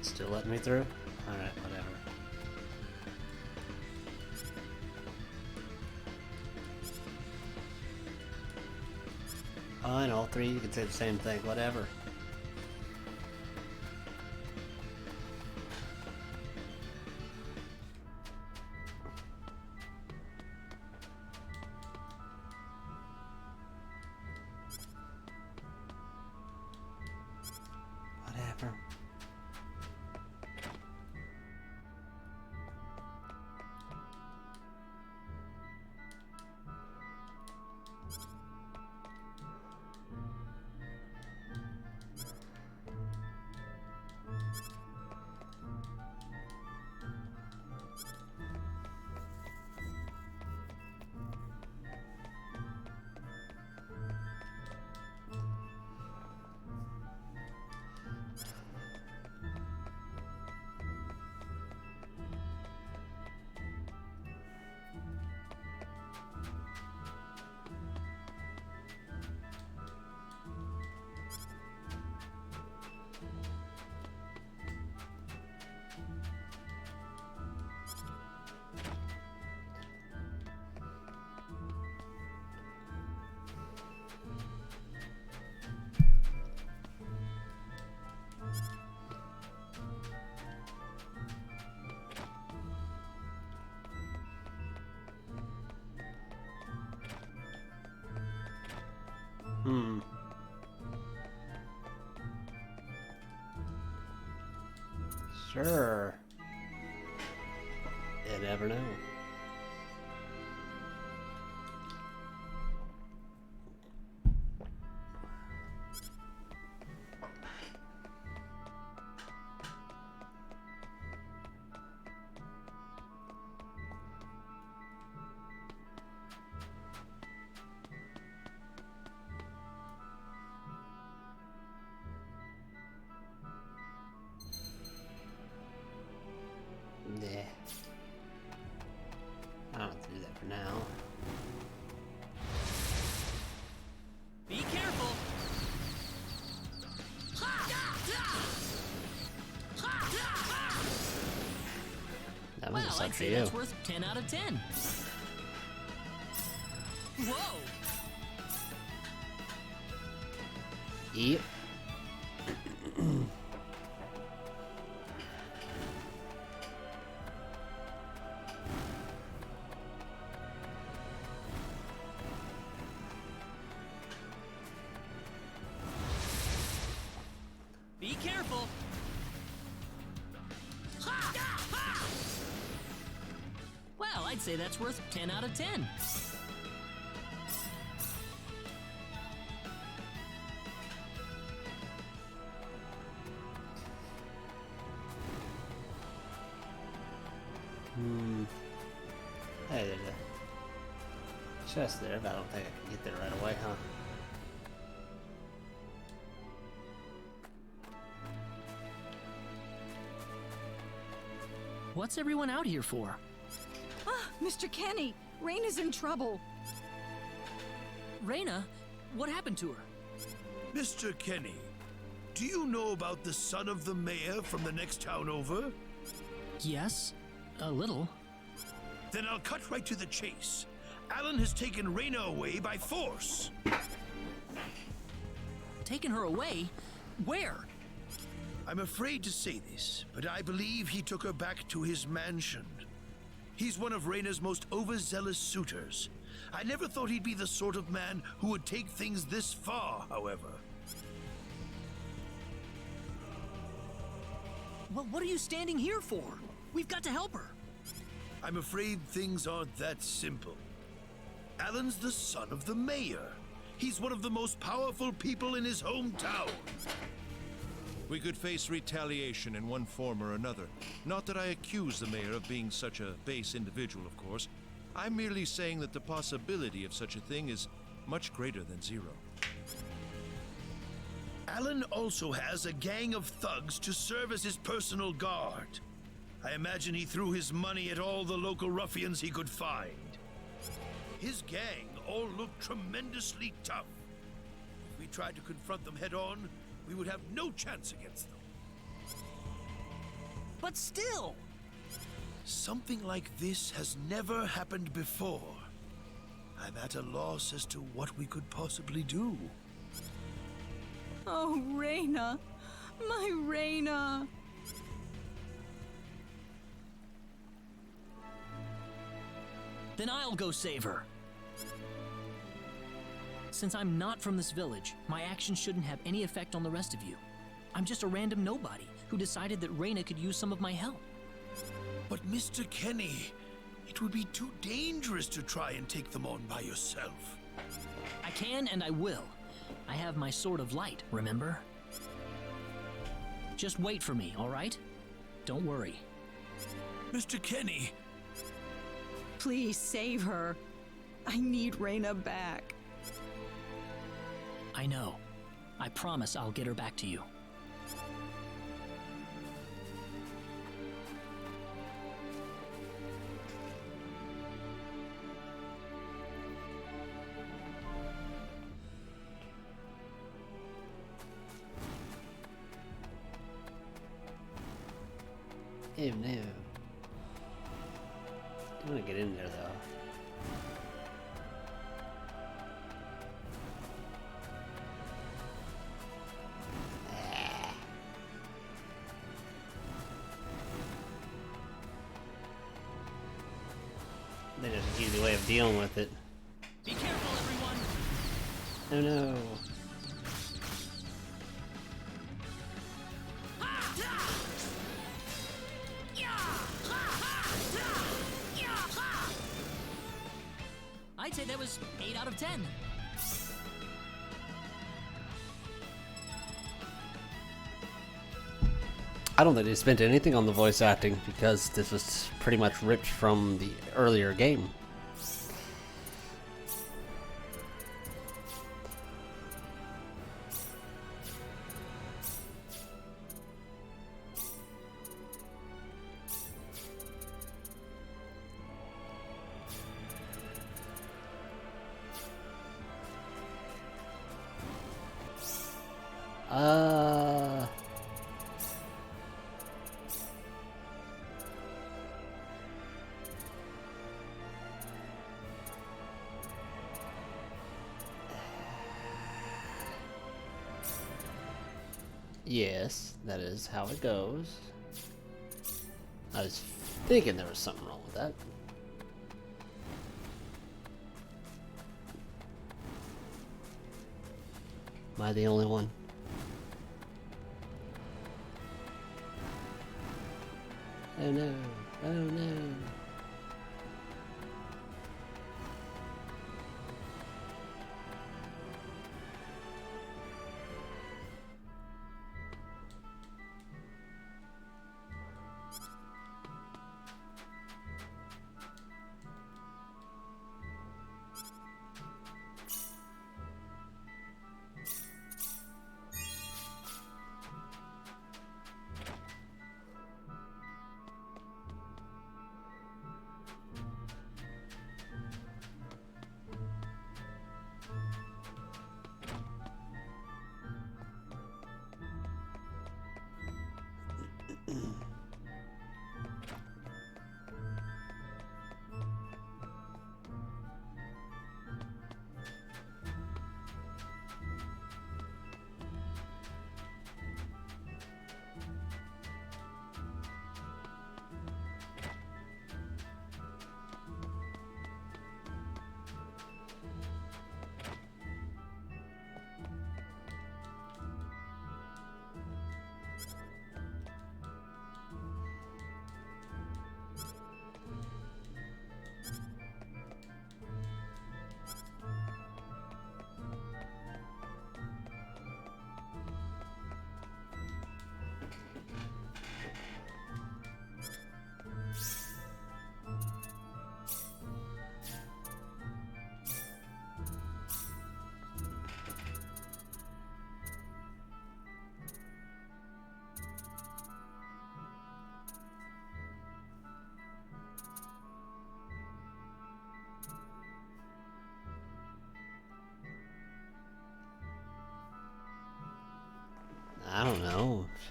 Still letting me through? Alright, whatever. Fine, all three, you can say the same thing, whatever. Whatever. Sure. You never know. Yeah. I don't have to do that for now.
Be careful!
That was
Well,
just up
I'd
for
say
you.
that's worth 10 out of 10. Whoa!
Yep.
Be careful! Well, I'd say that's worth 10 out of 10.
Hey, there's a chest there, but I don't think I can get there right away, huh?
What's everyone out here for?
Ah, Mr. Kenny, Rain is in trouble.
Reyna? What happened to her?
Mr. Kenny, do you know about the son of the mayor from the next town over?
Yes, a little.
Then I'll cut right to the chase. Alan has taken Reyna away by force.
Taken her away? Where?
I'm afraid to say this, but I believe he took her back to his mansion. He's one of Reyna's most overzealous suitors. I never thought he'd be the sort of man who would take things this far, however.
Well, what are you standing here for? We've got to help her.
I'm afraid things aren't that simple. Alan's the son of the mayor. He's one of the most powerful people in his hometown. We could face retaliation in one form or another. Not that I accuse the mayor of being such a base individual, of course. I'm merely saying that the possibility of such a thing is much greater than zero.
Alan also has a gang of thugs to serve as his personal guard. I imagine he threw his money at all the local ruffians he could find. His gang all look tremendously tough. If we tried to confront them head-on, we would have no chance against them.
But still!
Something like this has never happened before. I'm at a loss as to what we could possibly do.
Oh, Reyna. My Reyna.
Then I'll go save her. Since I'm not from this village, my actions shouldn't have any effect on the rest of you. I'm just a random nobody who decided that Reyna could use some of my help.
But Mr. Kenny, it would be too dangerous to try and take them on by yourself.
I can and I will. I have my Sword of Light, remember? Just wait for me, all right? Don't worry.
Mr. Kenny!
Please save her. I need Reyna back.
I know. I promise I'll get her back to you.
Oh no. I want to get in there though. There's an easy way of dealing with it.
Be careful, everyone!
Oh no.
I'd say that was 8 out of 10.
I don't think they spent anything on the voice acting because this was pretty much ripped from the earlier game. Yes, that is how it goes. I was thinking there was something wrong with that. Am I the only one? Oh no, oh no.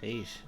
Sheesh.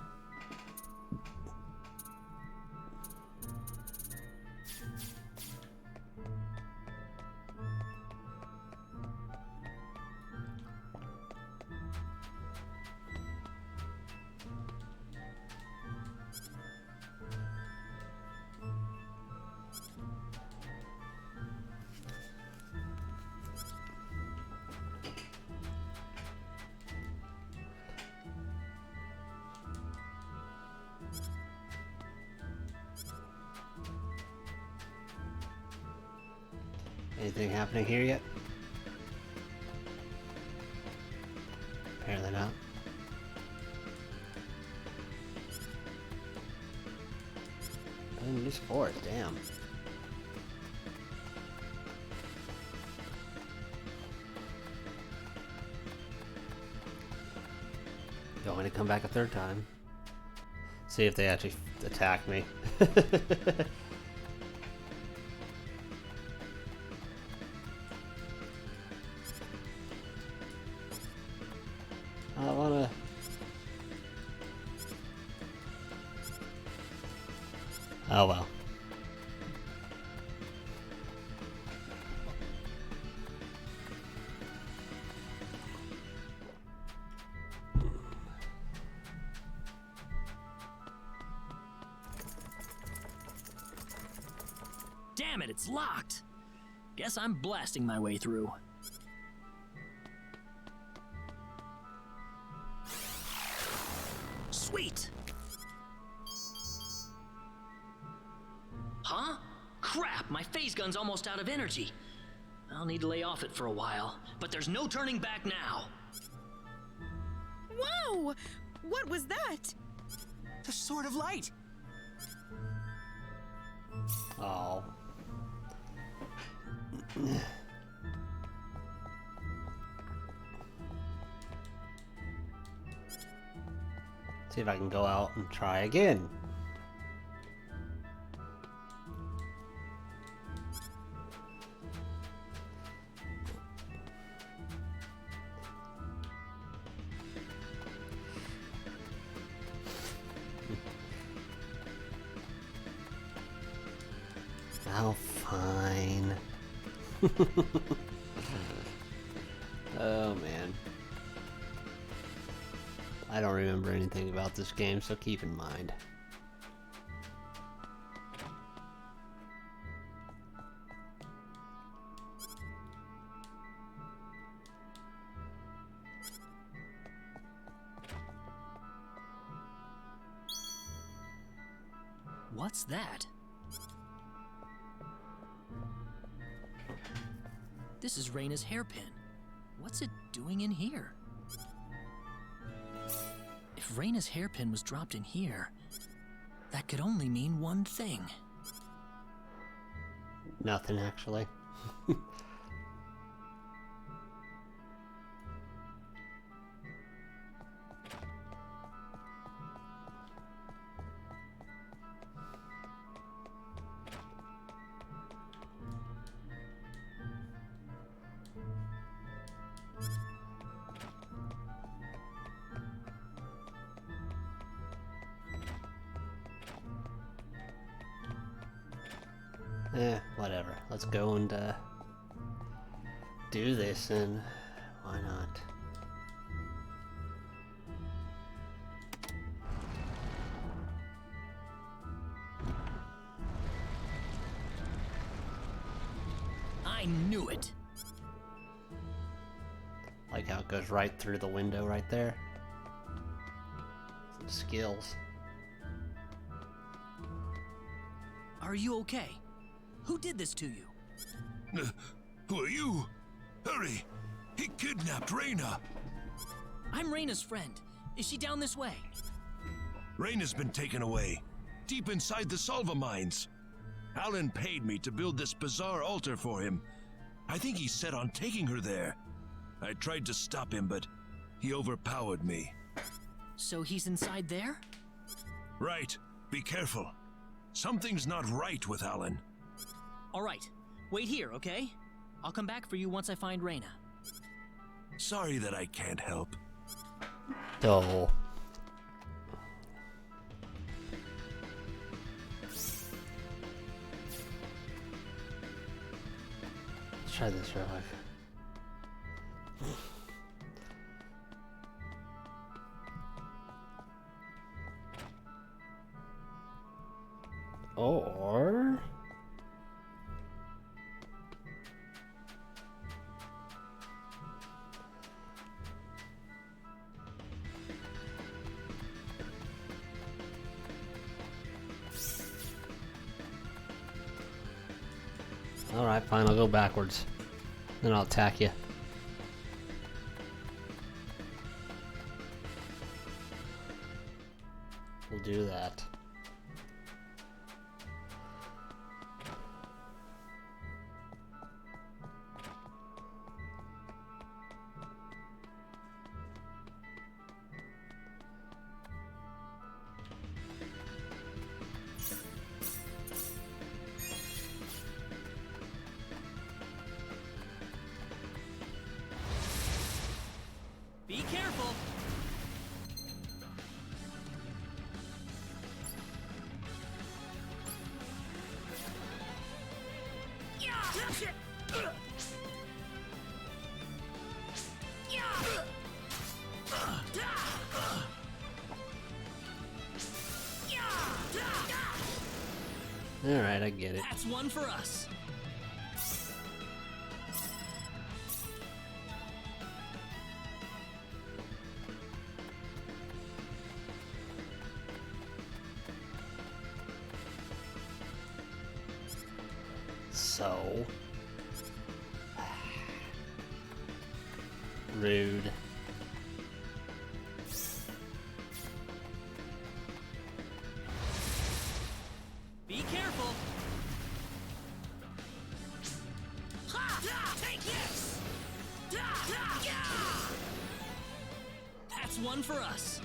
Anything happening here yet? Apparently not. This forest, damn. Don't want to come back a third time. See if they actually attack me. I wanna... Oh well.
Damn it, it's locked. Guess I'm blasting my way through. Sweet! Huh? Crap, my phase gun's almost out of energy. I'll need to lay off it for a while, but there's no turning back now.
Whoa! What was that?
The Sword of Light!
Oh. See if I can go out and try again. Oh, fine. Oh, man. I don't remember anything about this game, so keep in mind.
What's that? This is Reyna's hairpin. What's it doing in here? If Reyna's hairpin was dropped in here, that could only mean one thing.
Nothing, actually. Whatever. Let's go and do this, and why not?
I knew it.
Like how it goes right through the window right there. Some skills.
Are you okay? Who did this to you?
Who are you? Hurry! He kidnapped Reyna!
I'm Reyna's friend. Is she down this way?
Reyna's been taken away, deep inside the Salva mines. Alan paid me to build this bizarre altar for him. I think he's set on taking her there. I tried to stop him, but he overpowered me.
So he's inside there?
Right. Be careful. Something's not right with Alan.
All right. Wait here, okay? I'll come back for you once I find Reyna.
Sorry that I can't help.
Oh. try this real quick. Or alright, fine, I'll go backwards. Then I'll attack you. We'll do that.
Be careful!
Alright, I get it.
That's one for us.
So rude.
Be careful! Take this! That's one for us.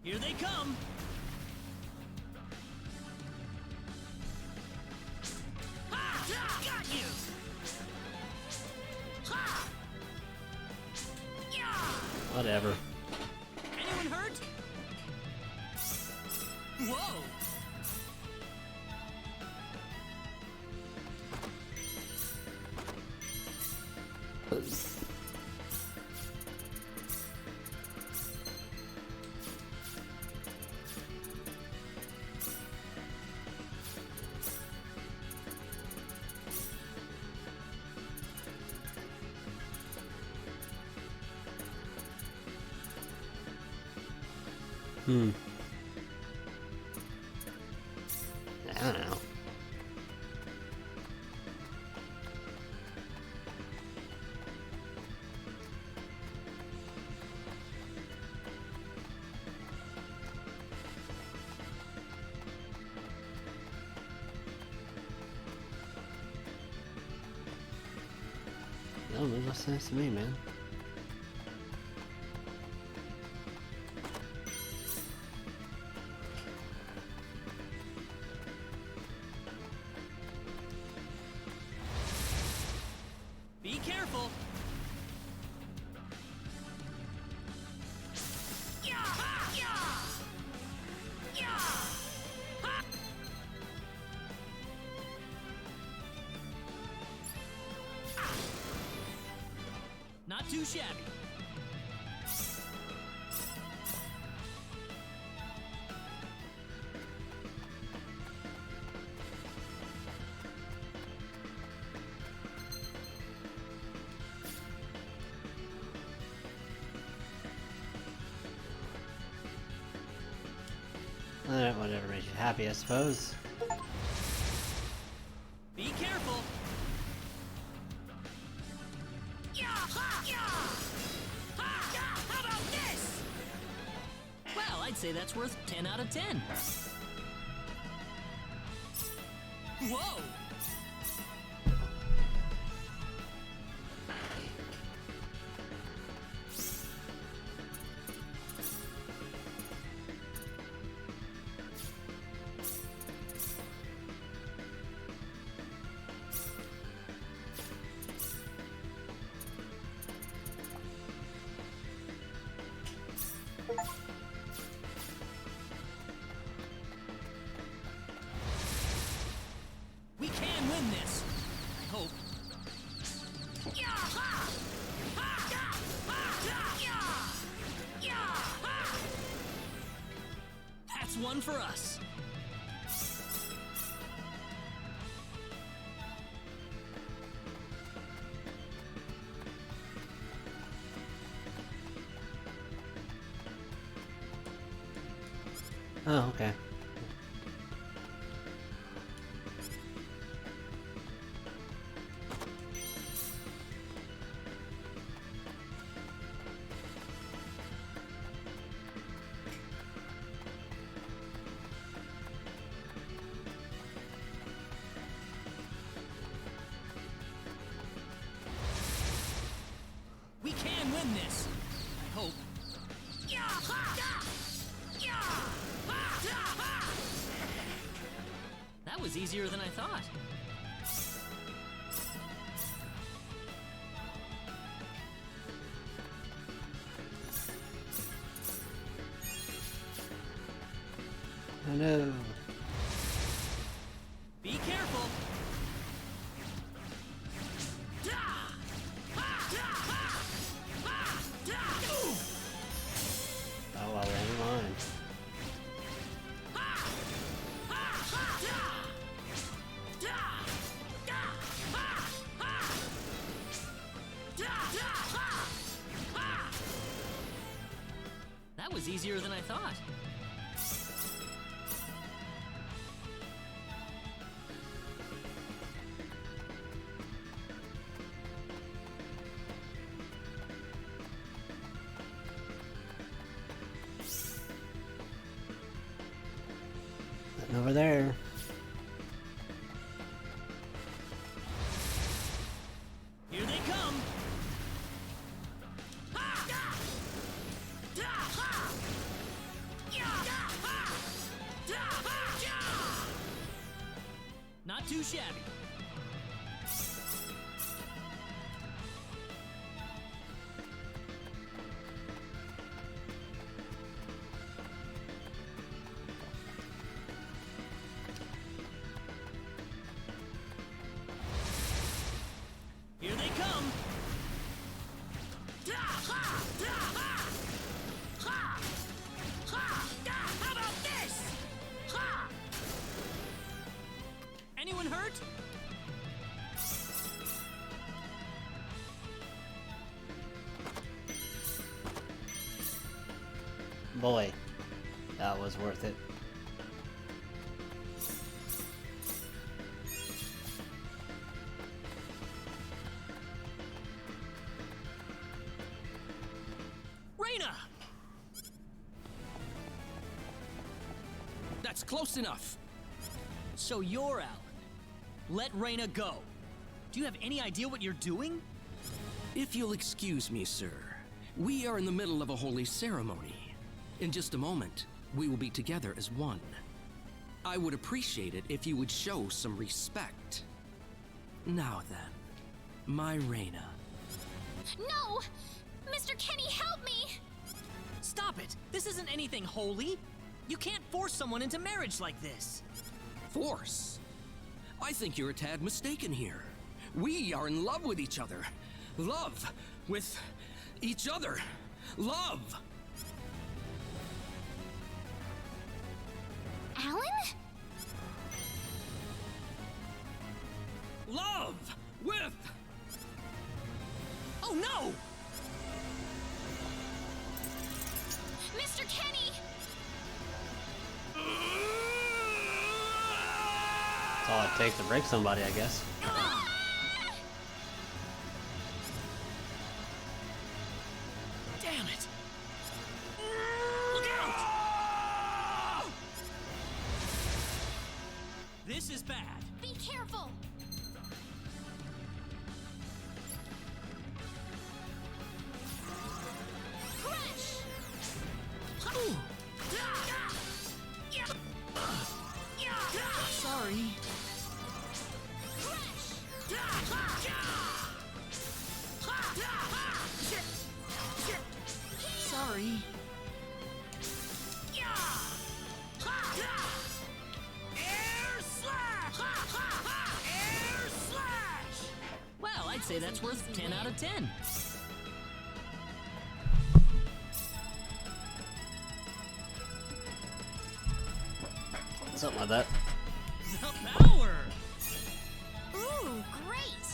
Here they come! Got you!
Whatever.
Anyone hurt? Whoa!
I don't know. No, that's nice to me, man.
Be careful! Not too shabby.
Alright, whatever makes you happy, I suppose.
Be careful! How about this? Well, I'd say that's worth 10 out of 10. Whoa! for us.
Oh, okay.
We can win this. I hope. That was easier than I thought.
Oh no.
Be careful.
Oh, well, never mind.
That was easier than I thought.
Nothing over there.
Here they come. Not too shabby. Here they come. How about this? Anyone hurt?
Boy, that was worth it.
Reyna!
That's close enough.
So you're Alan. Let Reyna go. Do you have any idea what you're doing?
If you'll excuse me, sir, we are in the middle of a holy ceremony. In just a moment, we will be together as one. I would appreciate it if you would show some respect. Now then, my Reyna.
No! Mr. Kenny, help me!
Stop it! This isn't anything holy. You can't force someone into marriage like this.
Force? I think you're a tad mistaken here. We are in love with each other. Love with each other. Love!
Alan?
Love with...
Oh no!
Mr. Kenny!
That's all it takes to break somebody, I guess.
Damn it! Look out! This is bad.
Be careful! Crash!
Sorry. Sorry. Well, I'd say that's worth 10 out of 10.
Something like that.
The power!
Ooh, great!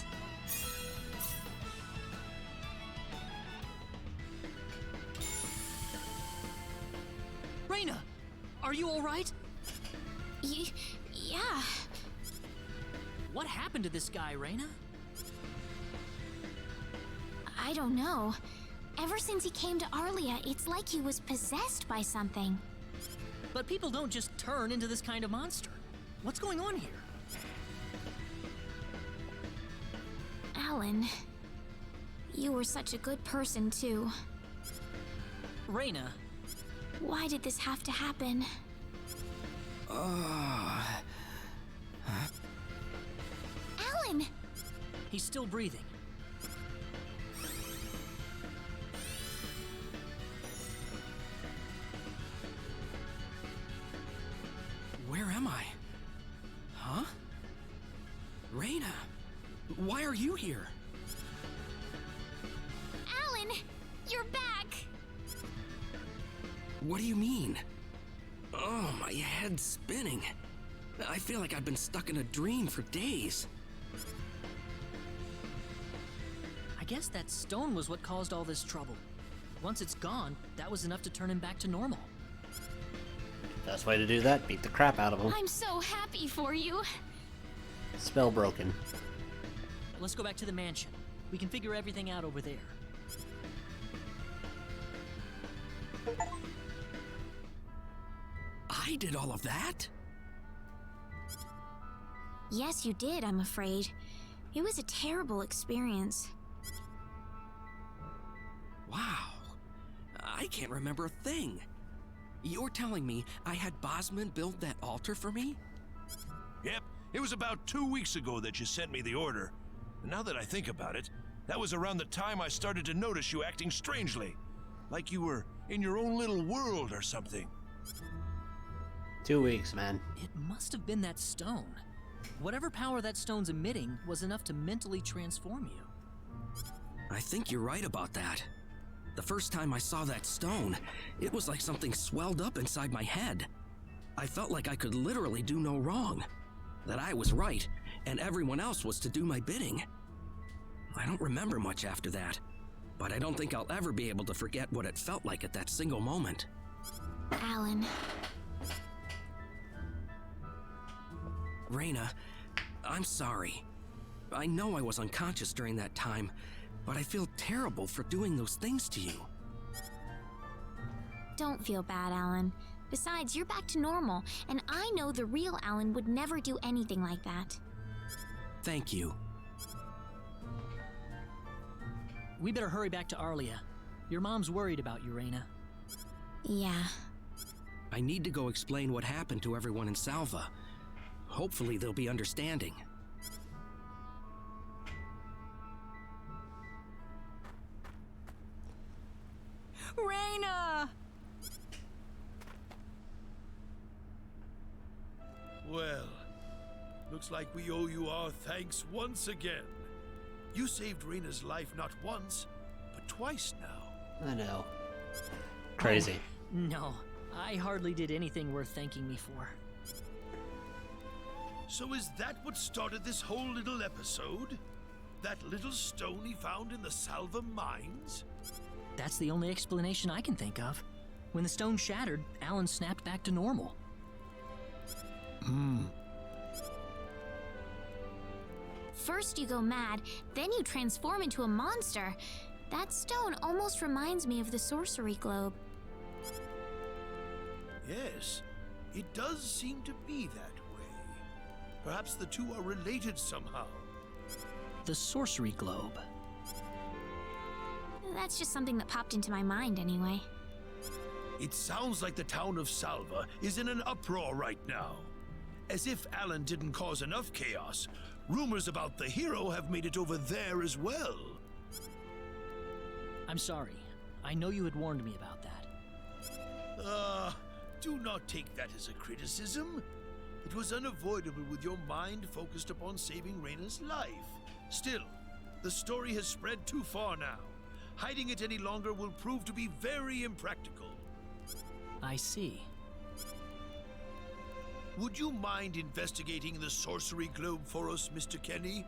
Reina, are you all right?
Yeah.
What happened to this guy, Reina?
I don't know. Ever since he came to Arlia, it's like he was possessed by something.
But people don't just turn into this kind of monster. What's going on here?
Alan, you were such a good person, too.
Reina.
Why did this have to happen? Alan!
He's still breathing.
Where am I? Huh? Reina, why are you here?
Alan! You're back!
What do you mean? Oh, my head's spinning. I feel like I've been stuck in a dream for days.
I guess that stone was what caused all this trouble. Once it's gone, that was enough to turn him back to normal.
Best way to do that, beat the crap out of him.
I'm so happy for you.
Spell broken.
Let's go back to the mansion. We can figure everything out over there.
I did all of that?
Yes, you did, I'm afraid. It was a terrible experience.
Wow. I can't remember a thing. You're telling me I had Bosman build that altar for me?
Yep, it was about 2 weeks ago that you sent me the order. And now that I think about it, that was around the time I started to notice you acting strangely. Like you were in your own little world or something.
2 weeks, man.
It must have been that stone. Whatever power that stone's emitting was enough to mentally transform you.
I think you're right about that. The first time I saw that stone, it was like something swelled up inside my head. I felt like I could literally do no wrong. That I was right, and everyone else was to do my bidding. I don't remember much after that, but I don't think I'll ever be able to forget what it felt like at that single moment.
Alan.
Reina, I'm sorry. I know I was unconscious during that time, but I feel terrible for doing those things to you.
Don't feel bad, Alan. Besides, you're back to normal, and I know the real Alan would never do anything like that.
Thank you.
We better hurry back to Arlia. Your mom's worried about you, Reina.
Yeah.
I need to go explain what happened to everyone in Salva. Hopefully they'll be understanding.
Reina!
Well, looks like we owe you our thanks once again. You saved Reina's life not once, but twice now.
I know. Crazy.
No, I hardly did anything worth thanking me for.
So is that what started this whole little episode? That little stone he found in the Salva mines?
That's the only explanation I can think of. When the stone shattered, Alan snapped back to normal.
First you go mad, then you transform into a monster. That stone almost reminds me of the sorcery globe.
Yes, it does seem to be that way. Perhaps the two are related somehow.
The sorcery globe.
That's just something that popped into my mind anyway.
It sounds like the town of Salva is in an uproar right now. As if Alan didn't cause enough chaos, rumors about the hero have made it over there as well.
I'm sorry. I know you had warned me about that.
Do not take that as a criticism. It was unavoidable with your mind focused upon saving Reina's life. Still, the story has spread too far now. Hiding it any longer will prove to be very impractical.
I see.
Would you mind investigating the sorcery globe for us, Mr. Kenny?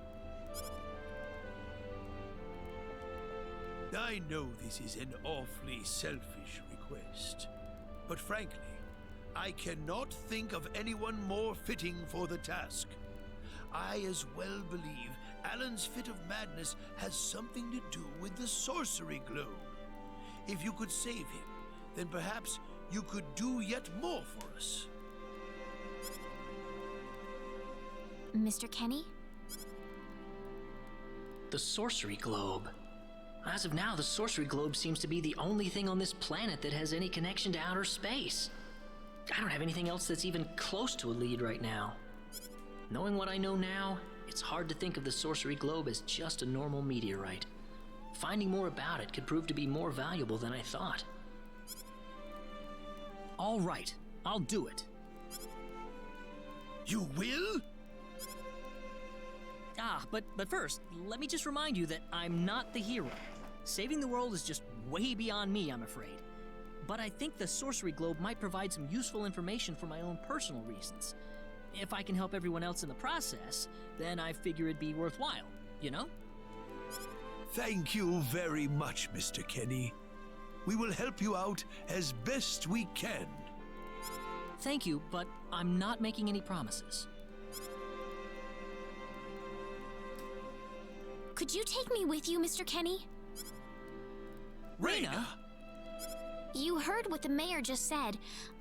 I know this is an awfully selfish request, but frankly, I cannot think of anyone more fitting for the task. I as well believe Alan's fit of madness has something to do with the sorcery globe. If you could save him, then perhaps you could do yet more for us.
Mr. Kenny?
The sorcery globe. As of now, the sorcery globe seems to be the only thing on this planet that has any connection to outer space. I don't have anything else that's even close to a lead right now. Knowing what I know now, it's hard to think of the sorcery globe as just a normal meteorite. Finding more about it could prove to be more valuable than I thought.
All right, I'll do it.
You will?
But first, let me just remind you that I'm not the hero. Saving the world is just way beyond me, I'm afraid. But I think the sorcery globe might provide some useful information for my own personal reasons. If I can help everyone else in the process, then I figure it'd be worthwhile, you know?
Thank you very much, Mr. Kenny. We will help you out as best we can.
Thank you, but I'm not making any promises.
Could you take me with you, Mr. Kenny?
Reyna!
You heard what the mayor just said.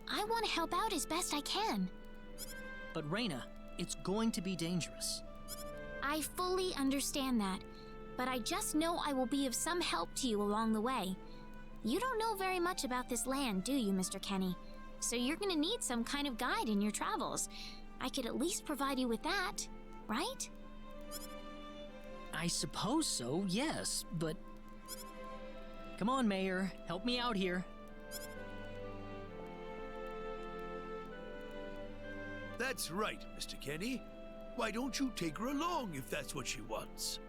I want to help out as best I can.
But Reyna, it's going to be dangerous.
I fully understand that, but I just know I will be of some help to you along the way. You don't know very much about this land, do you, Mr. Kenny? So you're gonna need some kind of guide in your travels. I could at least provide you with that, right?
I suppose so, yes, but... Come on, Mayor, help me out here.
That's right, Mr. Kenny. Why don't you take her along if that's what she wants?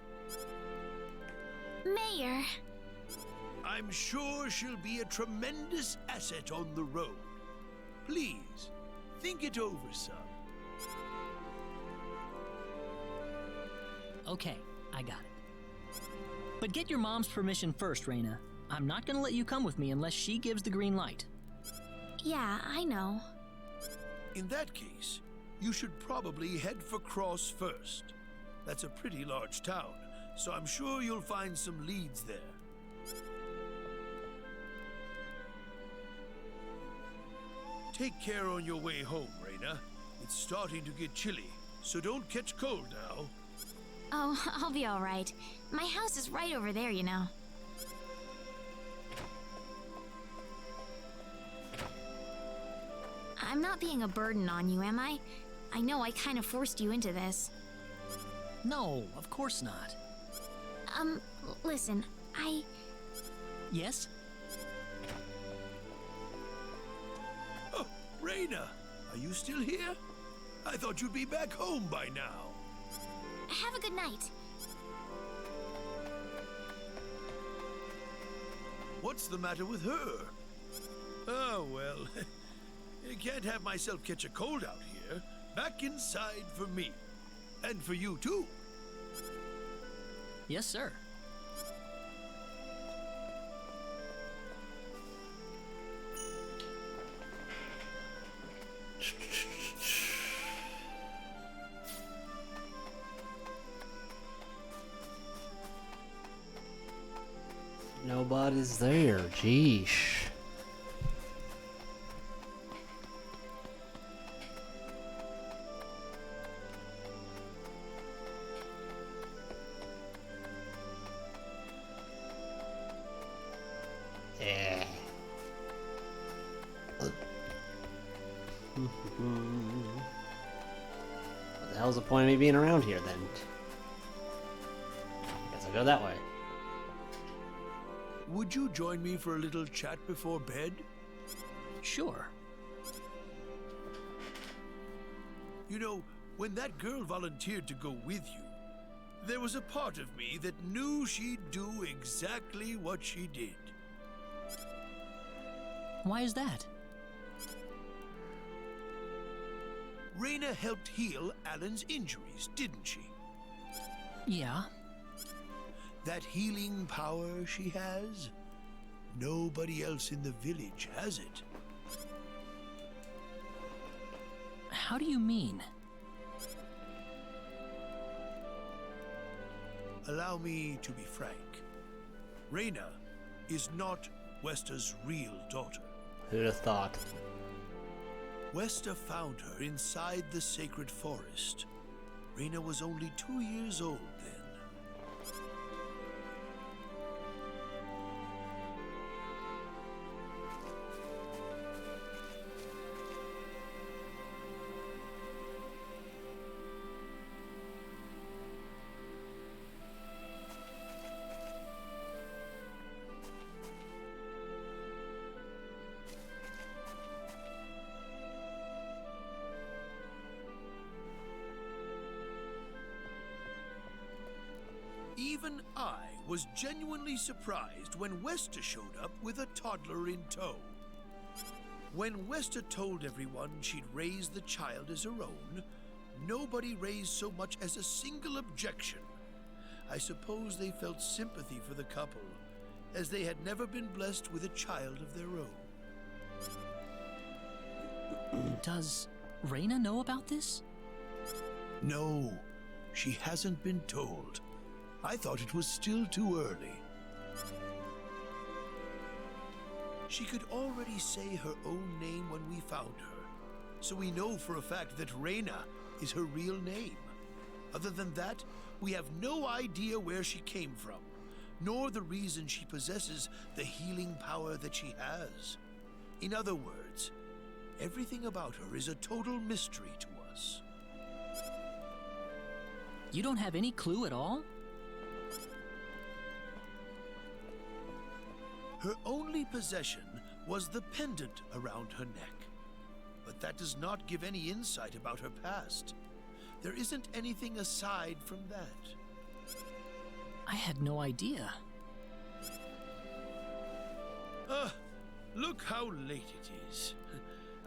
Mayor...
I'm sure she'll be a tremendous asset on the road. Please, think it over some.
Okay, I got it. But get your mom's permission first, Reyna. I'm not gonna let you come with me unless she gives the green light.
Yeah, I know.
In that case, you should probably head for Cross first. That's a pretty large town, so I'm sure you'll find some leads there. Take care on your way home, Reyna. It's starting to get chilly, so don't catch cold now.
Oh, I'll be all right. My house is right over there, you know. I'm not being a burden on you, am I? I know I kind of forced you into this.
No, of course not.
Listen,
Yes?
Oh, Reyna, are you still here? I thought you'd be back home by now.
Have a good night.
What's the matter with her? Oh, well, I can't have myself catch a cold out here. Back inside for me. And for you, too.
Yes, sir.
Nobody's there, jeesh. Yeah. What the hell's the point of me being around here then? Guess I'll go that way.
Would you join me for a little chat before bed?
Sure.
You know, when that girl volunteered to go with you, there was a part of me that knew she'd do exactly what she did.
Why is that?
Reyna helped heal Alan's injuries, didn't she?
Yeah.
That healing power she has, nobody else in the village has it.
How do you mean?
Allow me to be frank. Reyna is not Wester's real daughter.
Who'd have thought?
Wester found her inside the sacred forest. Reyna was only 2 years old then. Even I was genuinely surprised when Wester showed up with a toddler in tow. When Wester told everyone she'd raised the child as her own, nobody raised so much as a single objection. I suppose they felt sympathy for the couple, as they had never been blessed with a child of their own.
Does Reyna know about this?
No, she hasn't been told. I thought it was still too early. She could already say her own name when we found her, so we know for a fact that Reyna is her real name. Other than that, we have no idea where she came from, nor the reason she possesses the healing power that she has. In other words, everything about her is a total mystery to us.
You don't have any clue at all?
Her only possession was the pendant around her neck. But that does not give any insight about her past. There isn't anything aside from that.
I had no idea.
Look how late it is.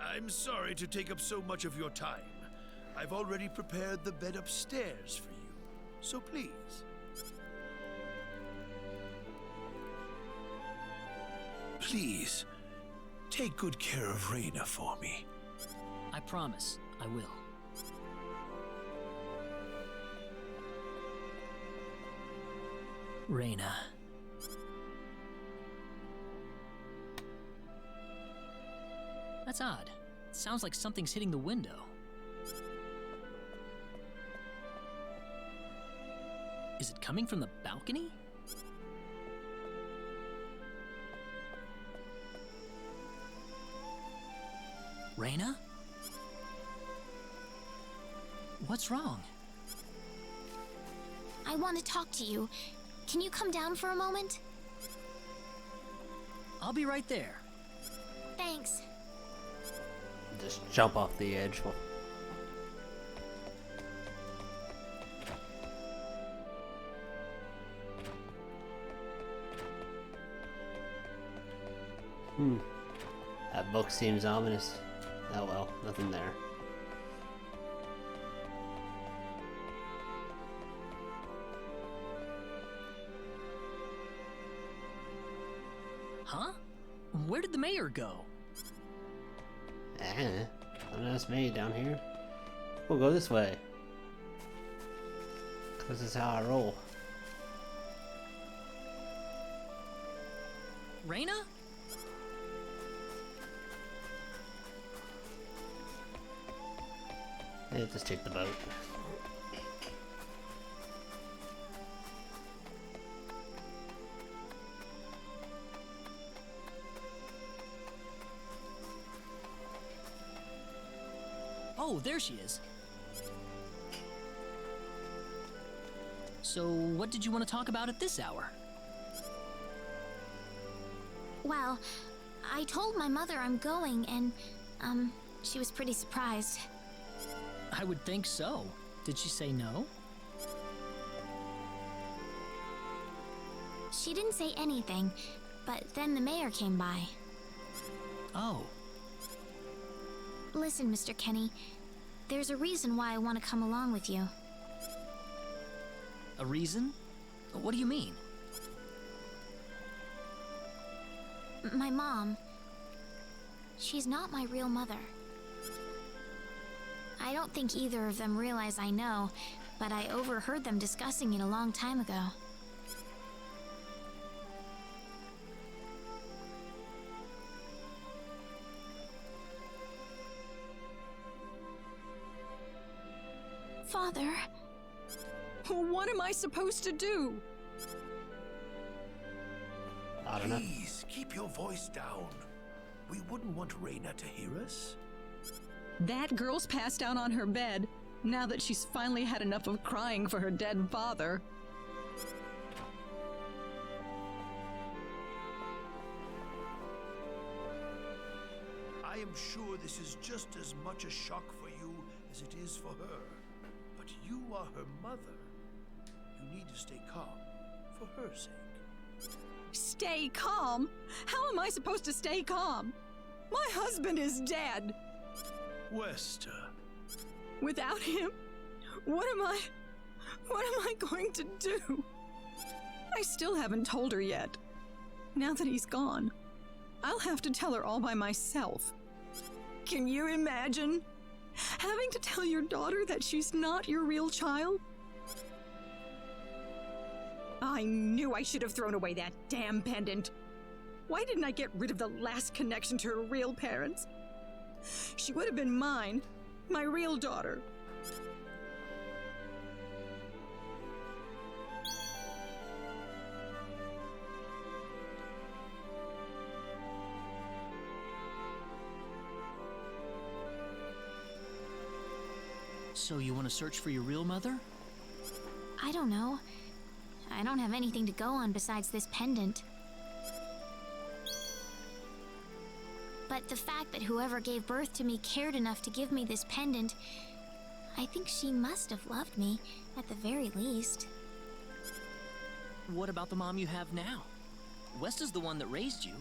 I'm sorry to take up so much of your time. I've already prepared the bed upstairs for you, so please. Please, take good care of Reyna for me.
I promise, I will. Reyna. That's odd. It sounds like something's hitting the window. Is it coming from the balcony? Reyna? What's wrong?
I want to talk to you. Can you come down for a moment?
I'll be right there.
Thanks.
Just jump off the edge. That book seems ominous. Oh well, nothing there.
Huh? Where did the mayor go?
Don't ask me down here. We'll go this way. This is how I roll.
Reyna?
Yeah, just take the boat.
Oh, there she is. So, what did you want to talk about at this hour?
Well, I told my mother I'm going, and, she was pretty surprised.
I would think so. Did she say no?
She didn't say anything, but then the mayor came by.
Oh.
Listen, Mr. Kenny, there's a reason why I want to come along with you.
A reason? What do you mean?
My mom, she's not my real mother. I don't think either of them realize I know, but I overheard them discussing it a long time ago. Father.
What am I supposed to do?
I don't know.
Please, keep your voice down. We wouldn't want Reyna to hear us.
That girl's passed out on her bed, now that she's finally had enough of crying for her dead father.
I am sure this is just as much a shock for you as it is for her. But you are her mother. You need to stay calm, for her sake.
Stay calm? How am I supposed to stay calm? My husband is dead.
Wester.
Without him, what am I going to do? I still haven't told her yet. Now that he's gone, I'll have to tell her all by myself. Can you imagine having to tell your daughter that she's not your real child? I knew I should have thrown away that damn pendant. Why didn't I get rid of the last connection to her real parents? She would have been mine, my real daughter.
So you want to search for your real mother?
I don't know. I don't have anything to go on besides this pendant. But the fact that whoever gave birth to me cared enough to give me this pendant, I think she must have loved me, at the very least.
What about the mom you have now? West is the one that raised you.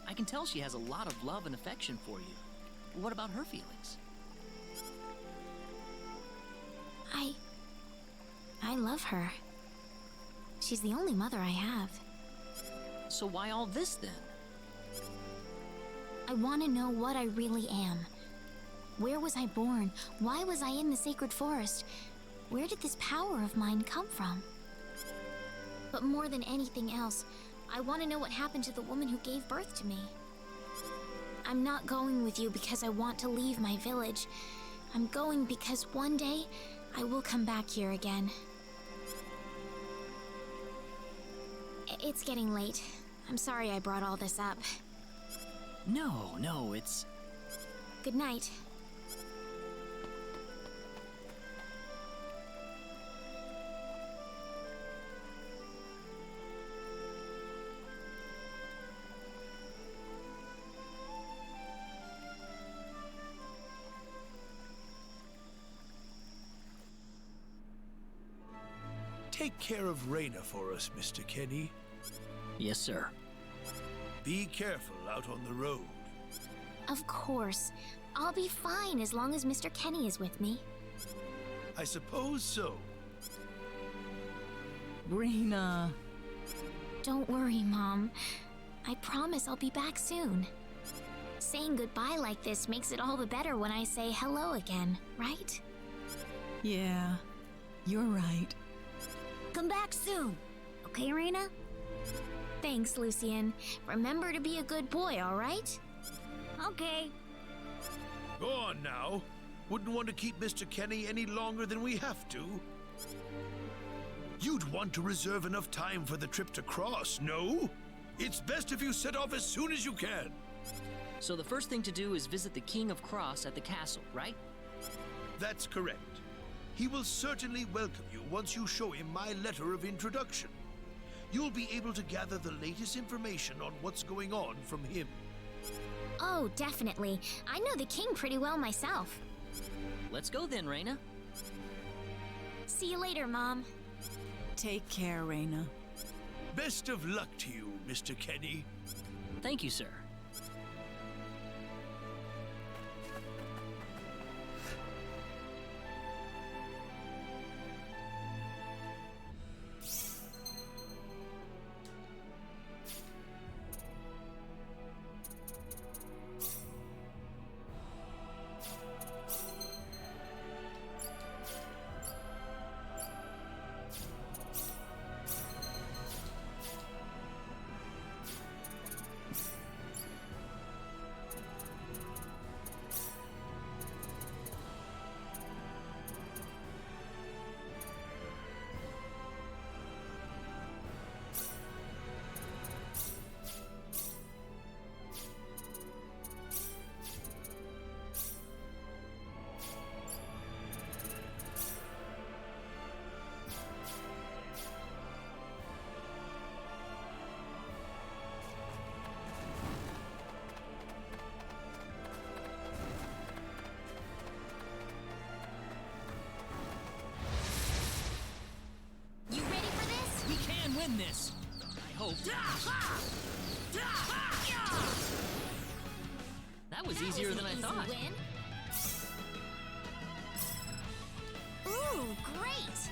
I can tell she has a lot of love and affection for you. What about her feelings?
I love her. She's the only mother I have.
So why all this then?
I want to know what I really am. Where was I born? Why was I in the sacred forest? Where did this power of mine come from? But more than anything else, I want to know what happened to the woman who gave birth to me. I'm not going with you because I want to leave my village. I'm going because one day I will come back here again. It's getting late. I'm sorry I brought all this up.
No, it's...
Good night.
Take care of Reyna for us, Mr. Kenny.
Yes, sir.
Be careful out on the road.
Of course. I'll be fine as long as Mr. Kenny is with me.
I suppose so.
Reyna.
Don't worry, Mom. I promise I'll be back soon. Saying goodbye like this makes it all the better when I say hello again, right?
Yeah, you're right.
Come back soon. Okay, Reyna?
Thanks, Lucien. Remember to be a good boy, all right?
Okay.
Go on now. Wouldn't want to keep Mr. Kenny any longer than we have to. You'd want to reserve enough time for the trip to Cross, no? It's best if you set off as soon as you can.
So the first thing to do is visit the King of Cross at the castle, right?
That's correct. He will certainly welcome you once you show him my letter of introduction. You'll be able to gather the latest information on what's going on from him.
Oh, definitely. I know the king pretty well myself.
Let's go then, Reyna.
See you later, Mom.
Take care, Reyna.
Best of luck to you, Mr. Kenny.
Thank you, sir.
win this. I hope. That was easier than I thought.
Ooh, great!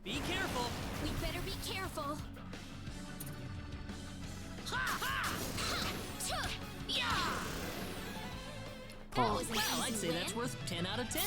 Be careful.
We better be careful. Ha ha! Ha! Yeah!
Pong.
was an
Well, I'd
easy
say that's
win.
worth 10 out of 10.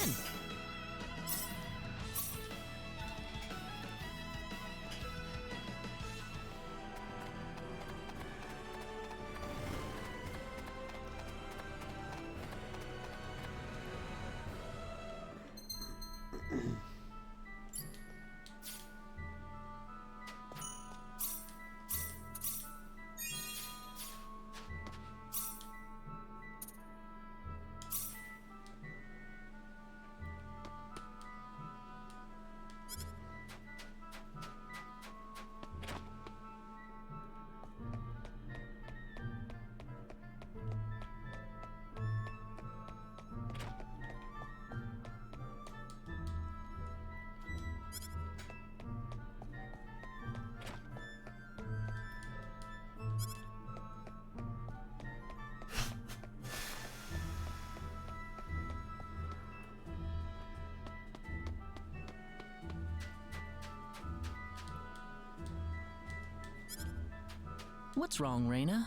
What's wrong, Reyna?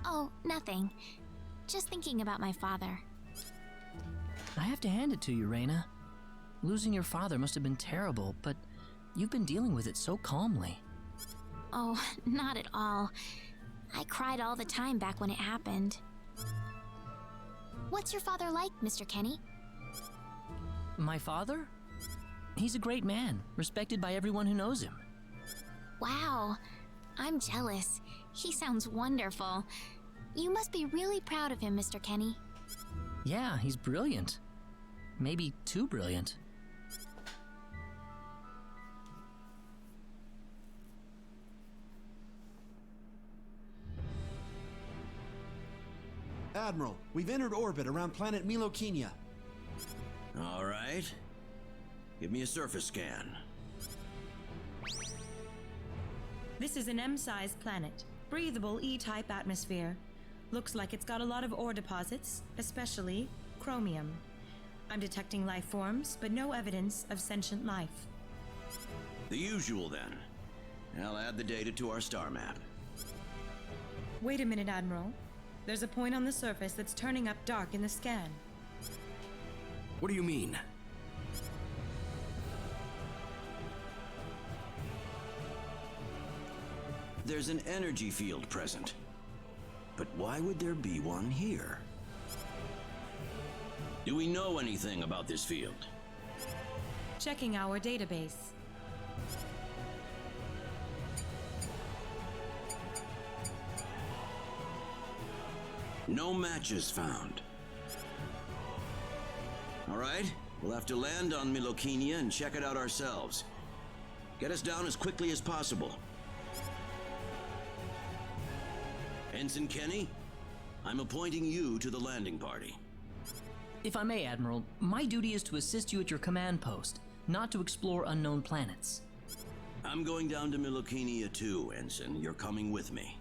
Oh, nothing. Just thinking about my father.
I have to hand it to you, Reyna. Losing your father must have been terrible, but you've been dealing with it so calmly.
Oh, not at all. I cried all the time back when it happened. What's your father like, Mr. Kenny?
My father? He's a great man, respected by everyone who knows him.
Wow, I'm jealous. He sounds wonderful. You must be really proud of him, Mr. Kenny.
Yeah, he's brilliant. Maybe too brilliant.
Admiral, we've entered orbit around planet Milokenia.
All right. Give me a surface scan.
This is an M-sized planet. Breathable E-type atmosphere. Looks like it's got a lot of ore deposits, especially chromium. I'm detecting life forms, but no evidence of sentient life.
The usual, then. I'll add the data to our star map.
Wait a minute, Admiral. There's a point on the surface that's turning up dark in the scan.
What do you mean?
There's an energy field present. But why would there be one here? Do we know anything about this field?
Checking our database.
No matches found. All right, we'll have to land on Milokenia and check it out ourselves. Get us down as quickly as possible. Ensign Kenny, I'm appointing you to the landing party.
If I may, Admiral, my duty is to assist you at your command post, not to explore unknown planets.
I'm going down to Milokenia too, Ensign. You're coming with me.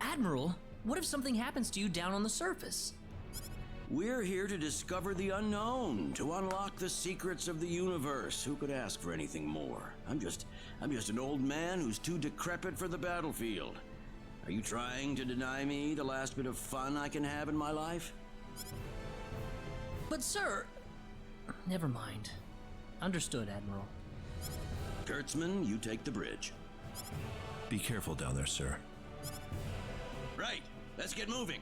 Admiral, what if something happens to you down on the surface?
We're here to discover the unknown, to unlock the secrets of the universe. Who could ask for anything more? I'm just an old man who's too decrepit for the battlefield. Are you trying to deny me the last bit of fun I can have in my life?
But sir... Never mind. Understood, Admiral.
Kurtzman, you take the bridge.
Be careful down there, sir.
Right, let's get moving.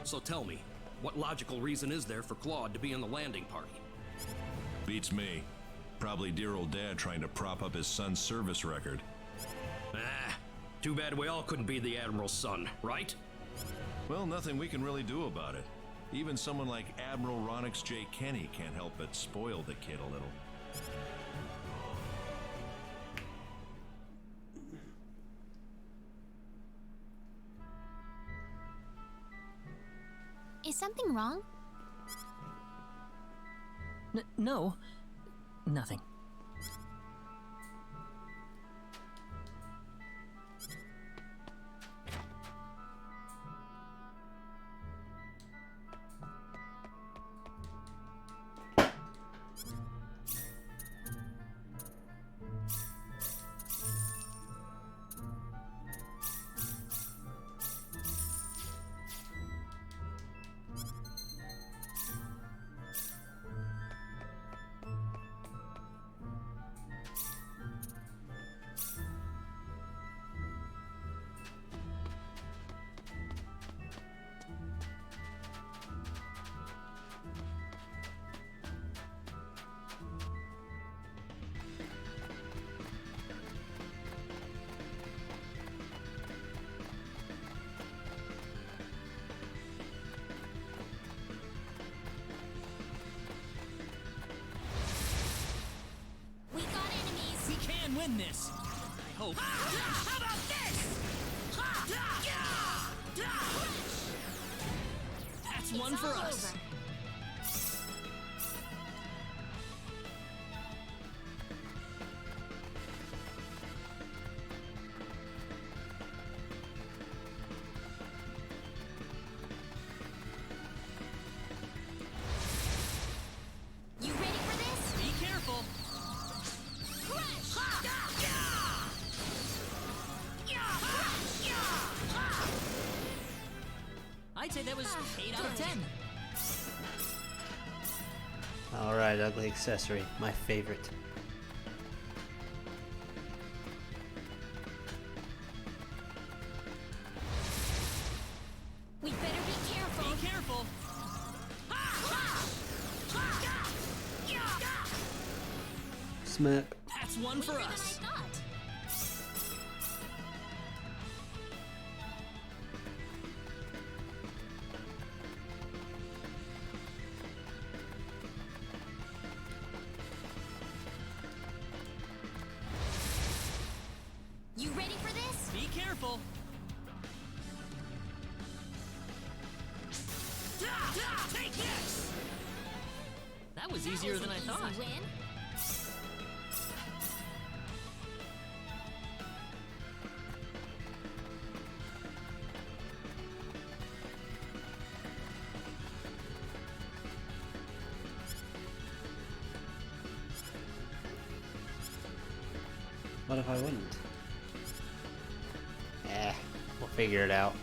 So tell me, what logical reason is there for Claude to be in the landing party?
Beats me. Probably dear old dad trying to prop up his son's service record.
Ah, too bad we all couldn't be the Admiral's son, right?
Well, nothing we can really do about it. Even someone like Admiral Ronix J. Kenny can't help but spoil the kid a little.
Is something wrong?
No. Nothing. Win this. I hope.
How about this?
That's one for us.
You ready for this?
Be careful. I'd say that was 8 out of 10.
Alright, ugly accessory. My favorite.
We better be careful.
Be careful.
Smack.
That's one for us.
You ready for this?
Be careful.
Take this!
That was easier than I thought.
Win.
What if I wouldn't? We'll figure it out.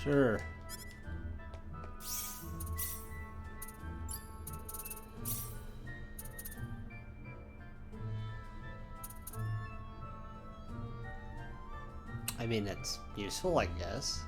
Sure. I mean, it's useful, I guess.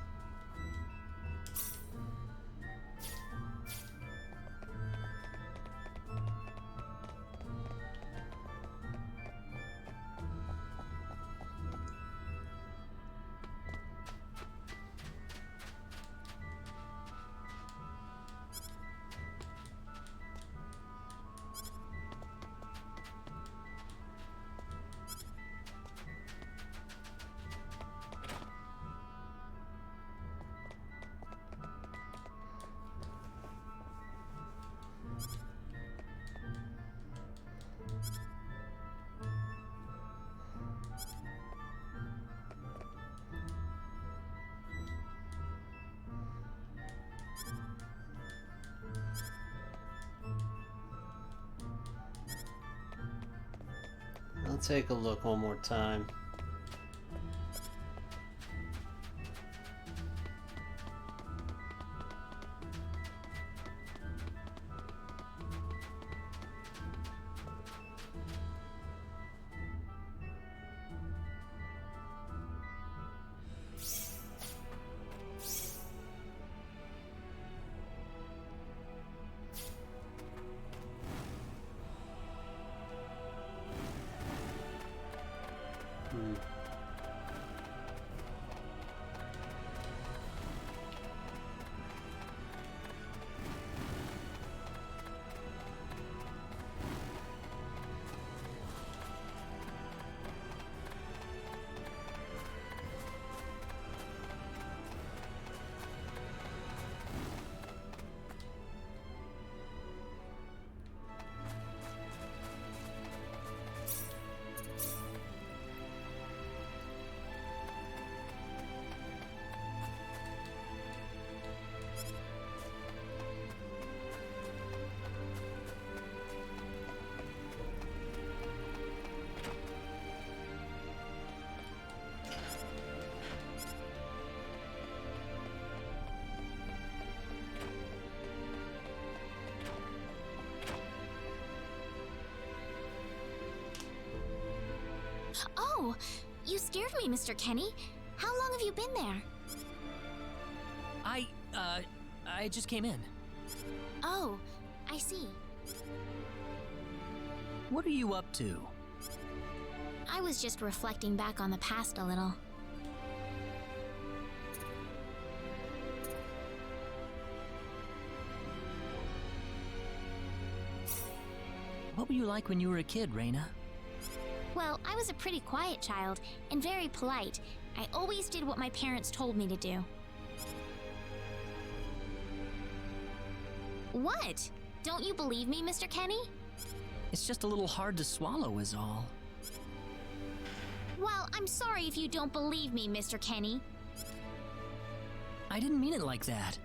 I'll take a look one more time.
Oh, you scared me, Mr. Kenny. How long have you been there?
I just came in.
Oh, I see.
What are you up to?
I was just reflecting back on the past a little.
What were you like when you were a kid, Reina?
Well, I was a pretty quiet child and very polite. I always did what my parents told me to do. What? Don't you believe me, Mr. Kenny?
It's just a little hard to swallow is all.
Well, I'm sorry if you don't believe me, Mr. Kenny.
I didn't mean it like that.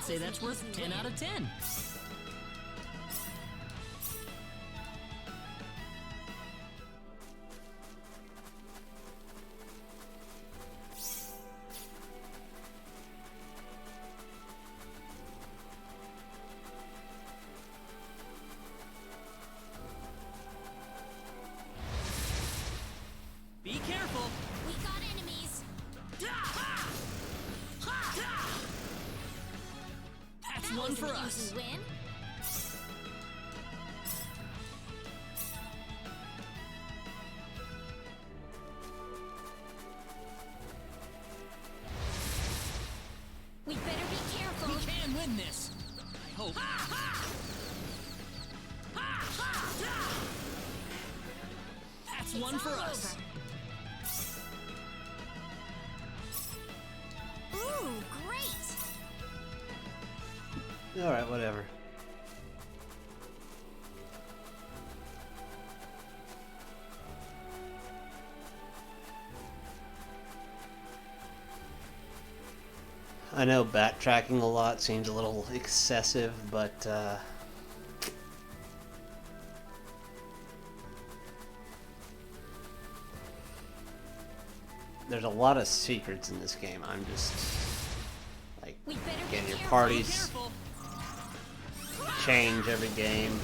I'd say that's worth 10 out of 10. Be careful.
We got enemies.
That's
That
one
wasn't
for
an
us.
easy win. We better be careful.
We can win this. I hope. That's one for us.
Ooh, great.
Alright, whatever. I know backtracking a lot seems a little excessive, but there's a lot of secrets in this game. I'm just like, again, your parties change every game.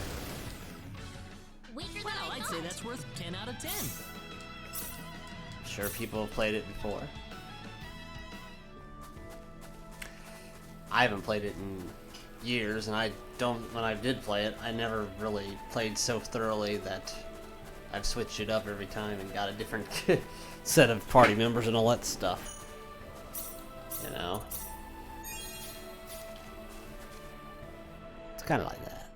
Well, I'd say that's worth 10 out of 10.
I'm sure people have played it before. I haven't played it in years, and I don't. When I did play it, I never really played so thoroughly that I've switched it up every time and got a different set of party members and all that stuff. You know, it's kind of like that.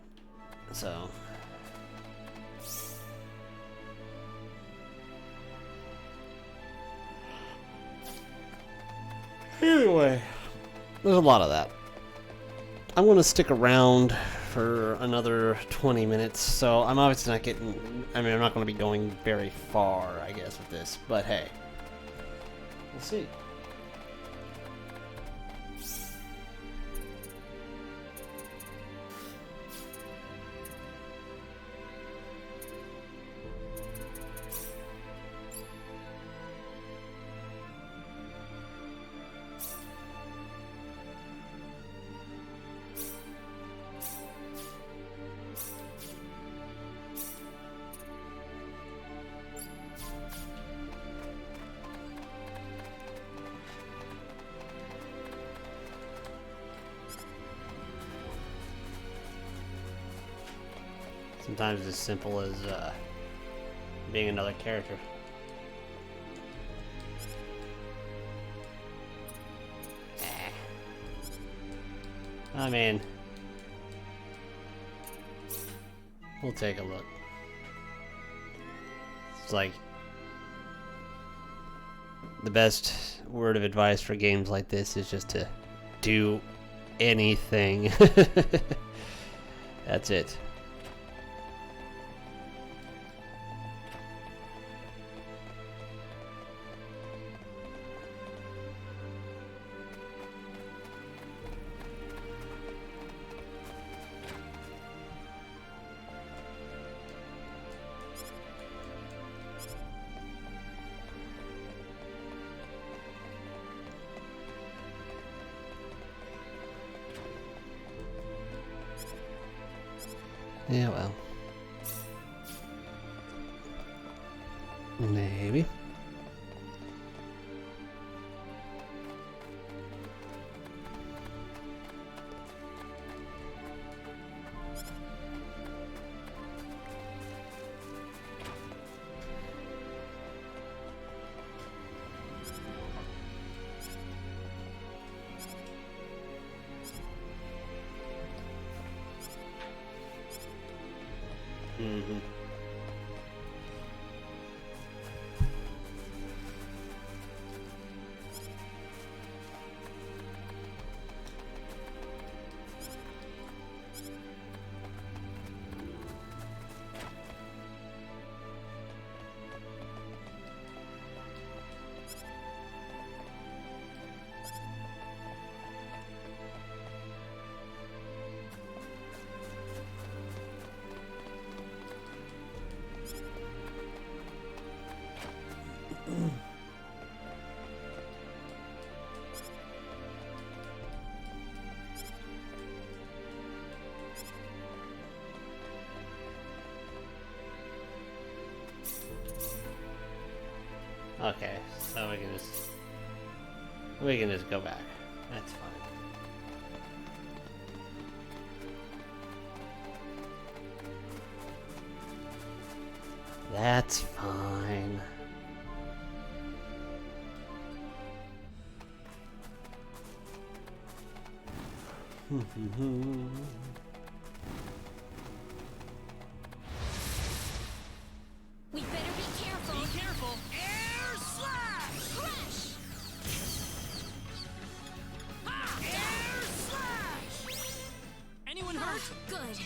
So. Anyway, there's a lot of that. I'm going to stick around for another 20 minutes, so I'm obviously not getting... I mean, I'm not going to be going very far, I guess, with this, but hey. We'll see. Sometimes it's as simple as being another character. I mean, we'll take a look. It's like the best word of advice for games like this is just to do anything. That's it. Yeah, well. Maybe. Mm-hmm. Okay, so we can just go back. That's fine. That's fine.
We better be careful.
Be careful.
Air slash! Crash! Ah! Air slash!
Anyone hurt?
Good.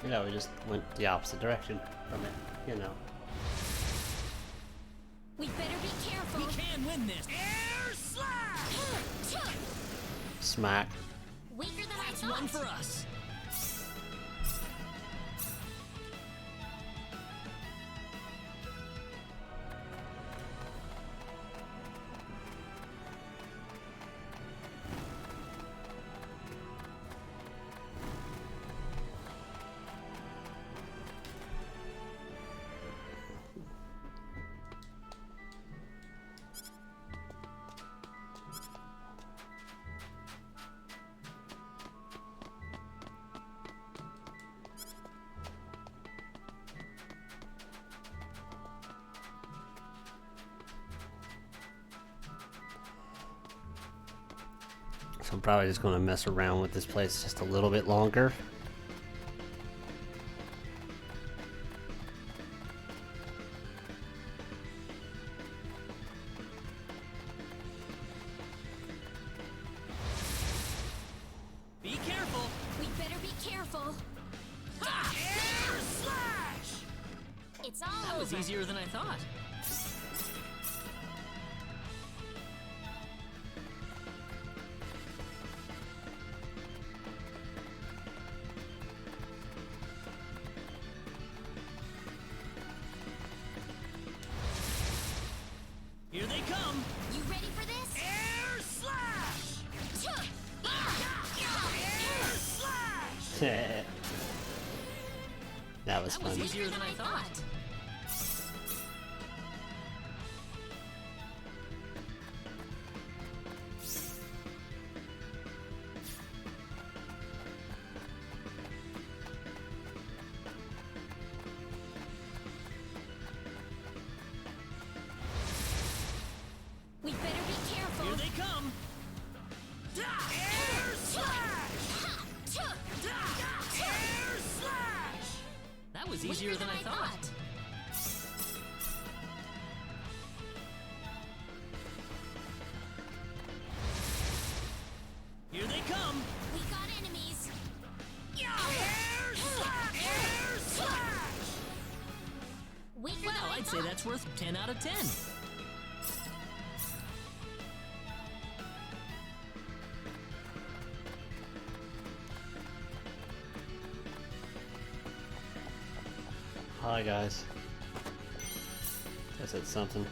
Yeah, we just went the opposite direction from it, you know.
We better be careful.
We can win this.
Air slash!
Smack.
Weaker than
That's
I thought.
one for us.
So I'm probably just going to mess around with this place just a little bit longer.
Be careful.
We better be careful. Ah! Air slash! It's all
That was
over.
easier than I thought. Here they come.
You ready for this?
Air slash!
Air slash!
That was
That was
fun.
easier than I thought.
We better be careful.
Here they come.
Air slash! Air slash!
That was easier than I thought. Here they come.
We got enemies.
Air slash!
Air slash! Weaker
Well,
than I
I'd say
thought.
that's worth 10 out of 10.
Hi guys. I said something.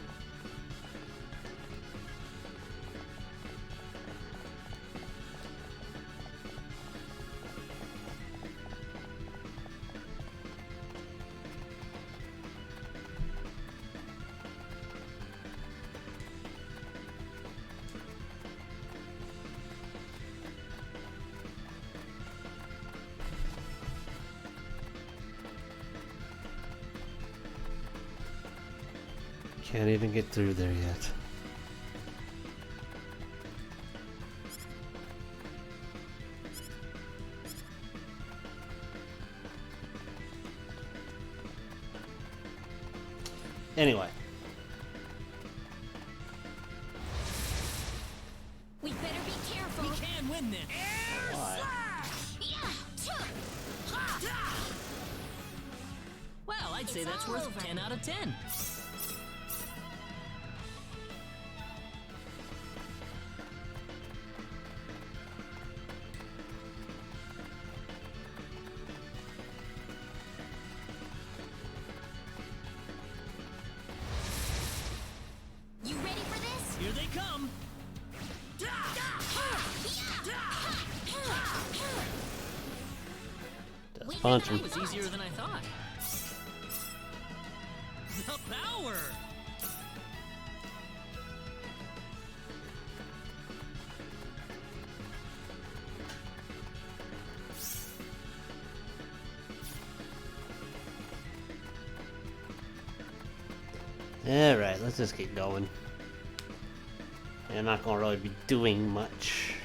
Can't even get through there yet. Anyway.
We better be careful.
We can win this.
Air slash!
Well, I'd say
It's
that's
all
worth
over.
10 out of 10.
You ready for this?
Here they come.
punch him.
That was easier than I thought. The power!
Alright, let's just keep going. I'm not gonna really be doing much.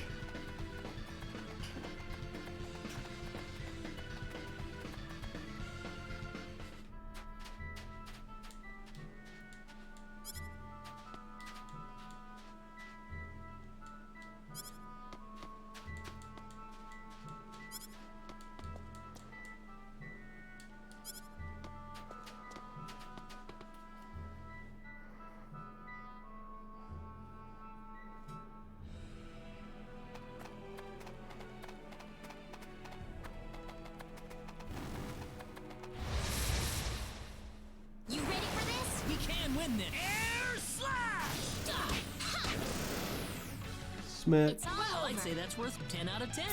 You ready for this?
We can win this!
Air slash!
Smack.
It's all
Well,
over.
I'd say that's worth 10 out of 10.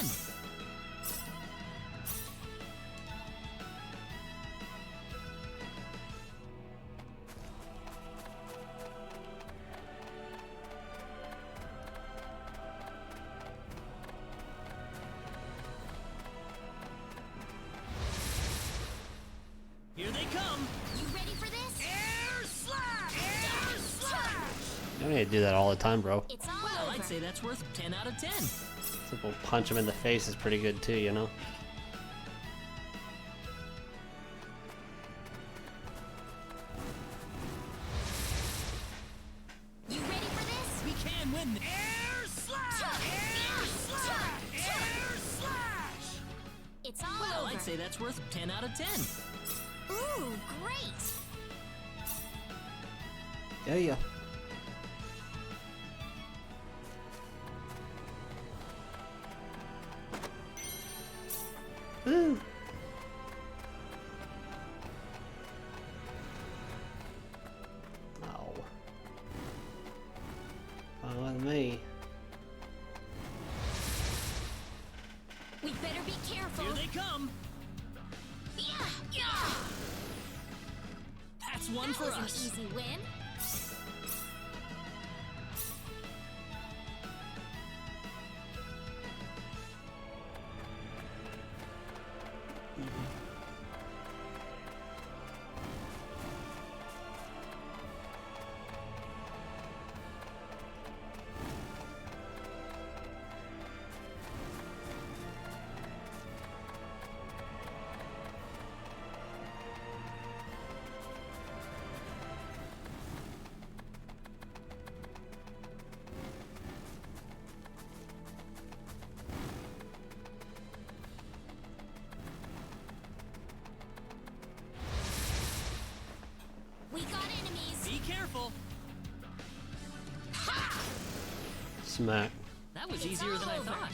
Here they come!
You ready for this?
Air slash! Air slash!
You don't need to do that all the time, bro.
It's all
Well,
over.
I'd say that's worth 10 out of 10.
Simple punch him in the face is pretty good too, you know?
You ready for this?
We can win this!
Air slash! Air slash! Air slash!
It's all
Well,
over.
I'd say that's worth 10 out of 10.
Ooh, great.
Yeah, yeah. Woo. Oh. Fine with me.
We better be careful.
Here they come!
Yeah, yeah.
That's one
That
for
was
us.
an easy win. We got enemies.
Be careful!
Smack.
That was
It's
easier
all
than I
over.
thought.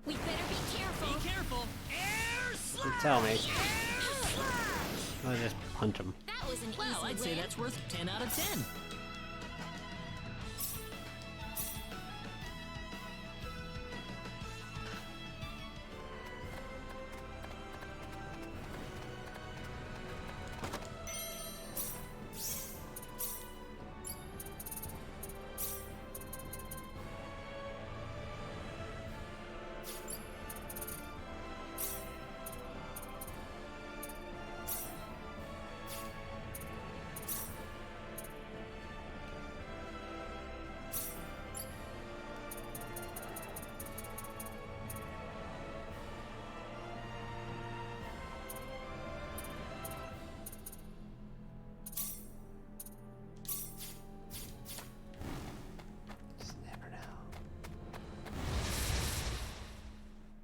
We better be careful.
Be careful!
Air
You
slash!
tell me.
Air slash!
I'll just punch him.
That was an
Well,
easy
I'd say
win.
that's worth 10 out of 10.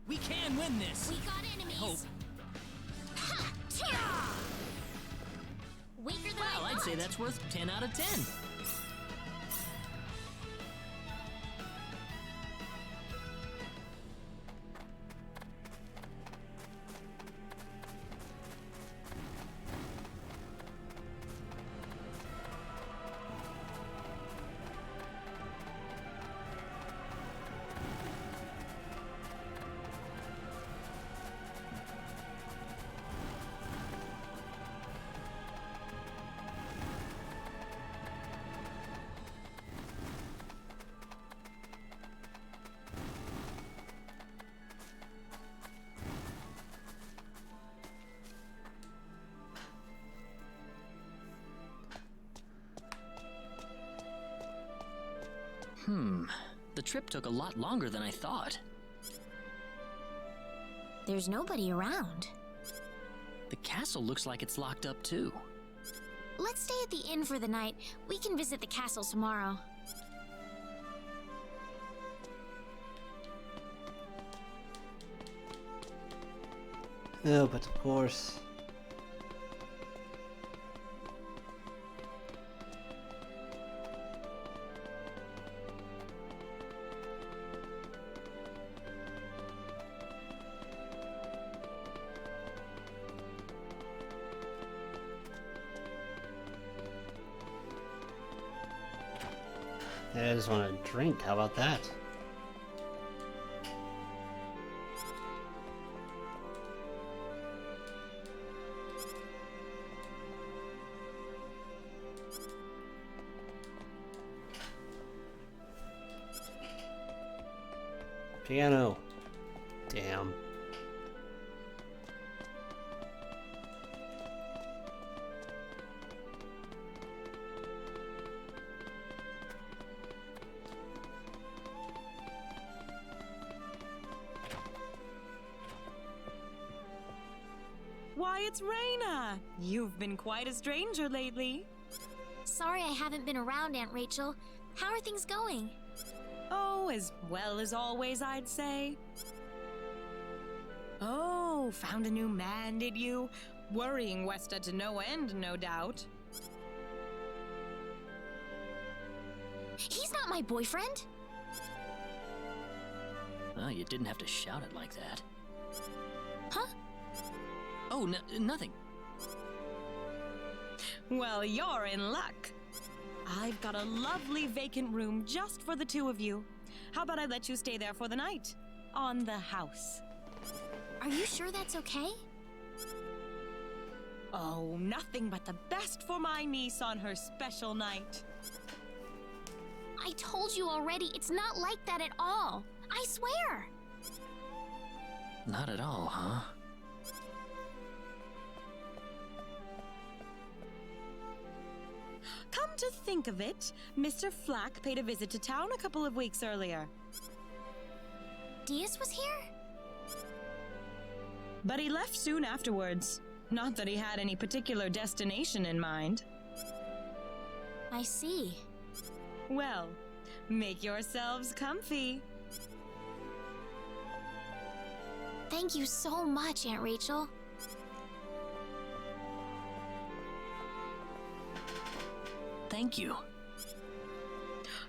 We can win this!
We got enemies.
hope.
Weaker than
Well,
I
I'd
thought. lot.
say that's worth 10 out of 10. The trip took a lot longer than I thought.
There's nobody around.
The castle looks like it's locked up too.
Let's stay at the inn for the night. We can visit the castle tomorrow.
No, but of course. I just want a drink. How about that? Piano. Damn.
Why, it's Raina! You've been quite a stranger lately.
Sorry I haven't been around, Aunt Rachel. How are things going?
Oh, as well as always, I'd say. Oh, found a new man, did you? Worrying Westa to no end, no doubt.
He's not my boyfriend.
Well, you didn't have to shout it like that.
Huh?
Oh, nothing.
Well, you're in luck. I've got a lovely vacant room just for the two of you. How about I let you stay there for the night? On the house.
Are you sure that's okay?
Oh, nothing but the best for my niece on her special night.
I told you already, it's not like that at all. I swear.
Not at all, huh?
Come to think of it, Mr. Flack paid a visit to town a couple of weeks earlier.
Diaz was here?
But he left soon afterwards. Not that he had any particular destination in mind.
I see.
Well, make yourselves comfy.
Thank you so much, Aunt Rachel.
Thank you.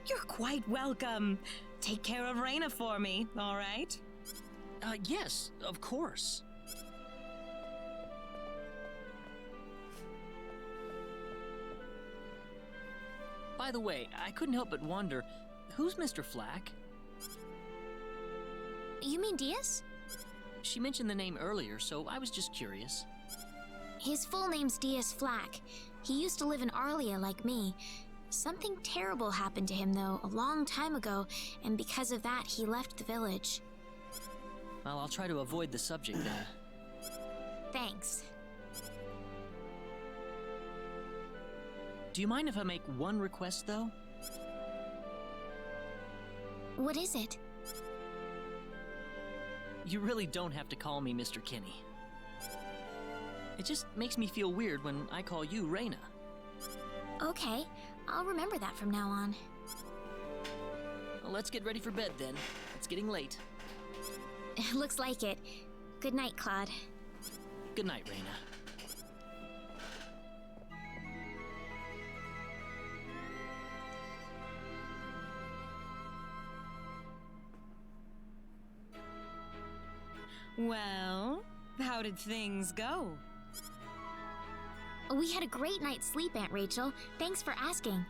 You're quite welcome. Take care of Raina for me, all right?
Yes, of course. By the way, I couldn't help but wonder, who's Mr. Flack?
You mean Diaz?
She mentioned the name earlier, so I was just curious.
His full name's Diaz Flack. He used to live in Arlia like me. Something terrible happened to him, though, a long time ago, and because of that, he left the village.
Well, I'll try to avoid the subject then.
Thanks.
Do you mind if I make one request, though?
What is it?
You really don't have to call me Mr. Kenny. It just makes me feel weird when I call you Raina.
Okay, I'll remember that from now on.
Well, let's get ready for bed then. It's getting late.
Looks like it. Good night, Claude.
Good night, Raina.
Well, how did things go?
We had a great night's sleep, Aunt Rachel. Thanks for asking.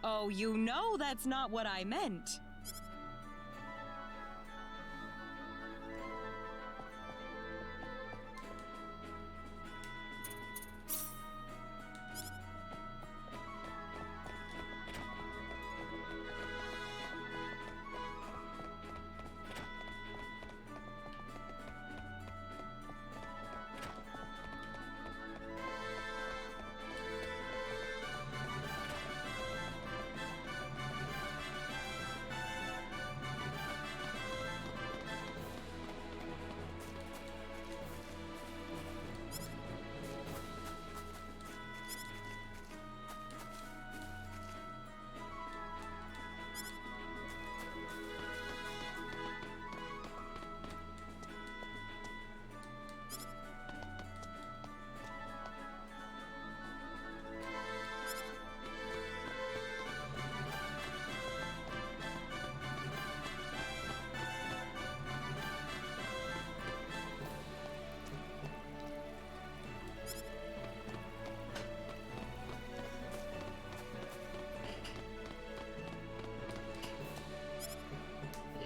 Oh, you know that's not what I meant.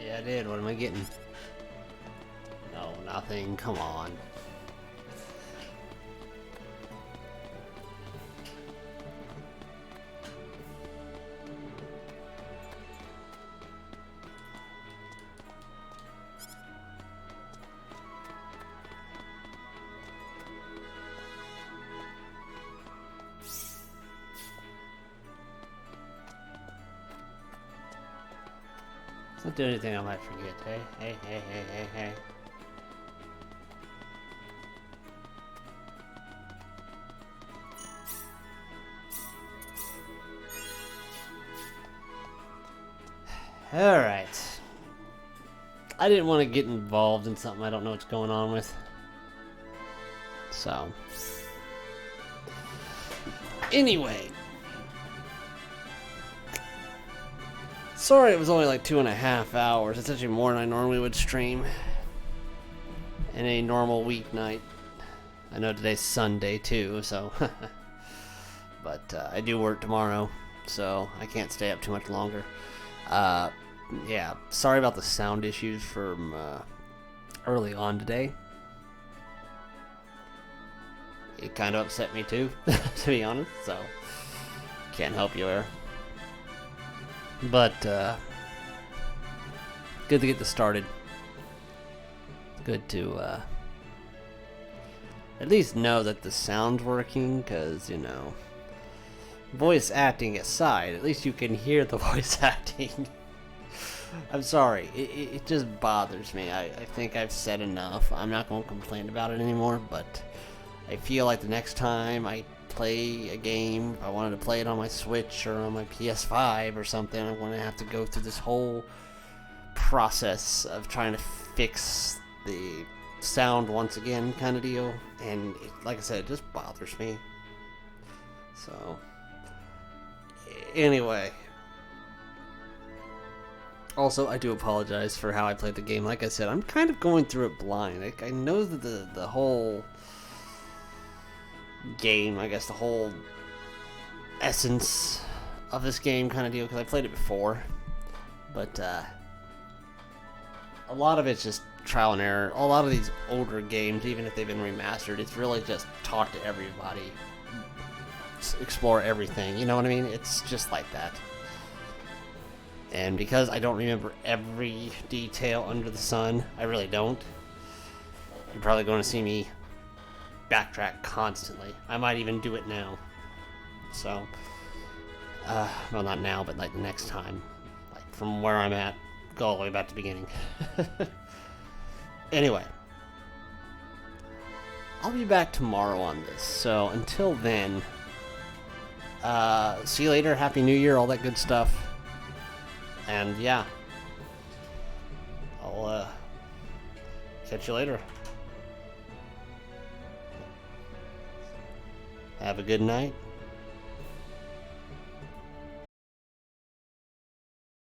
Yeah, I did. What am I getting? No, nothing. Come on. Don't do anything I might forget. Hey. Alright. I didn't want to get involved in something I don't know what's going on with. So. Anyway. Sorry it was only like 2.5 hours. It's actually more than I normally would stream in a normal weeknight. I know today's Sunday too, so but I do work tomorrow, so I can't stay up too much longer. Yeah, sorry about the sound issues from early on today. It kind of upset me too, to be honest, so can't help you there. But, good to get this started. Good to, at least know that the sound's working, because, you know, voice acting aside, at least you can hear the voice acting. I'm sorry, it just bothers me. I think I've said enough. I'm not going to complain about it anymore, but I feel like the next time I play a game, if I wanted to play it on my Switch or on my PS5 or something, I'm going to have to go through this whole process of trying to fix the sound once again kind of deal, and like I said, it just bothers me. So anyway, also I do apologize for how I played the game. Like I said, I'm kind of going through it blind. I know that the whole game, I guess the whole essence of this game kind of deal, because I played it before, but a lot of it's just trial and error. A lot of these older games, even if they've been remastered, it's really just talk to everybody, explore everything, you know what I mean? It's just like that. And because I don't remember every detail under the sun, I really don't, you're probably going to see me backtrack constantly. I might even do it now. So, well, not now, but like the next time. Like from where I'm at, go all the way back to the beginning. Anyway, I'll be back tomorrow on this. So until then, see you later. Happy New Year, all that good stuff. And yeah, I'll catch you later. Have a good night.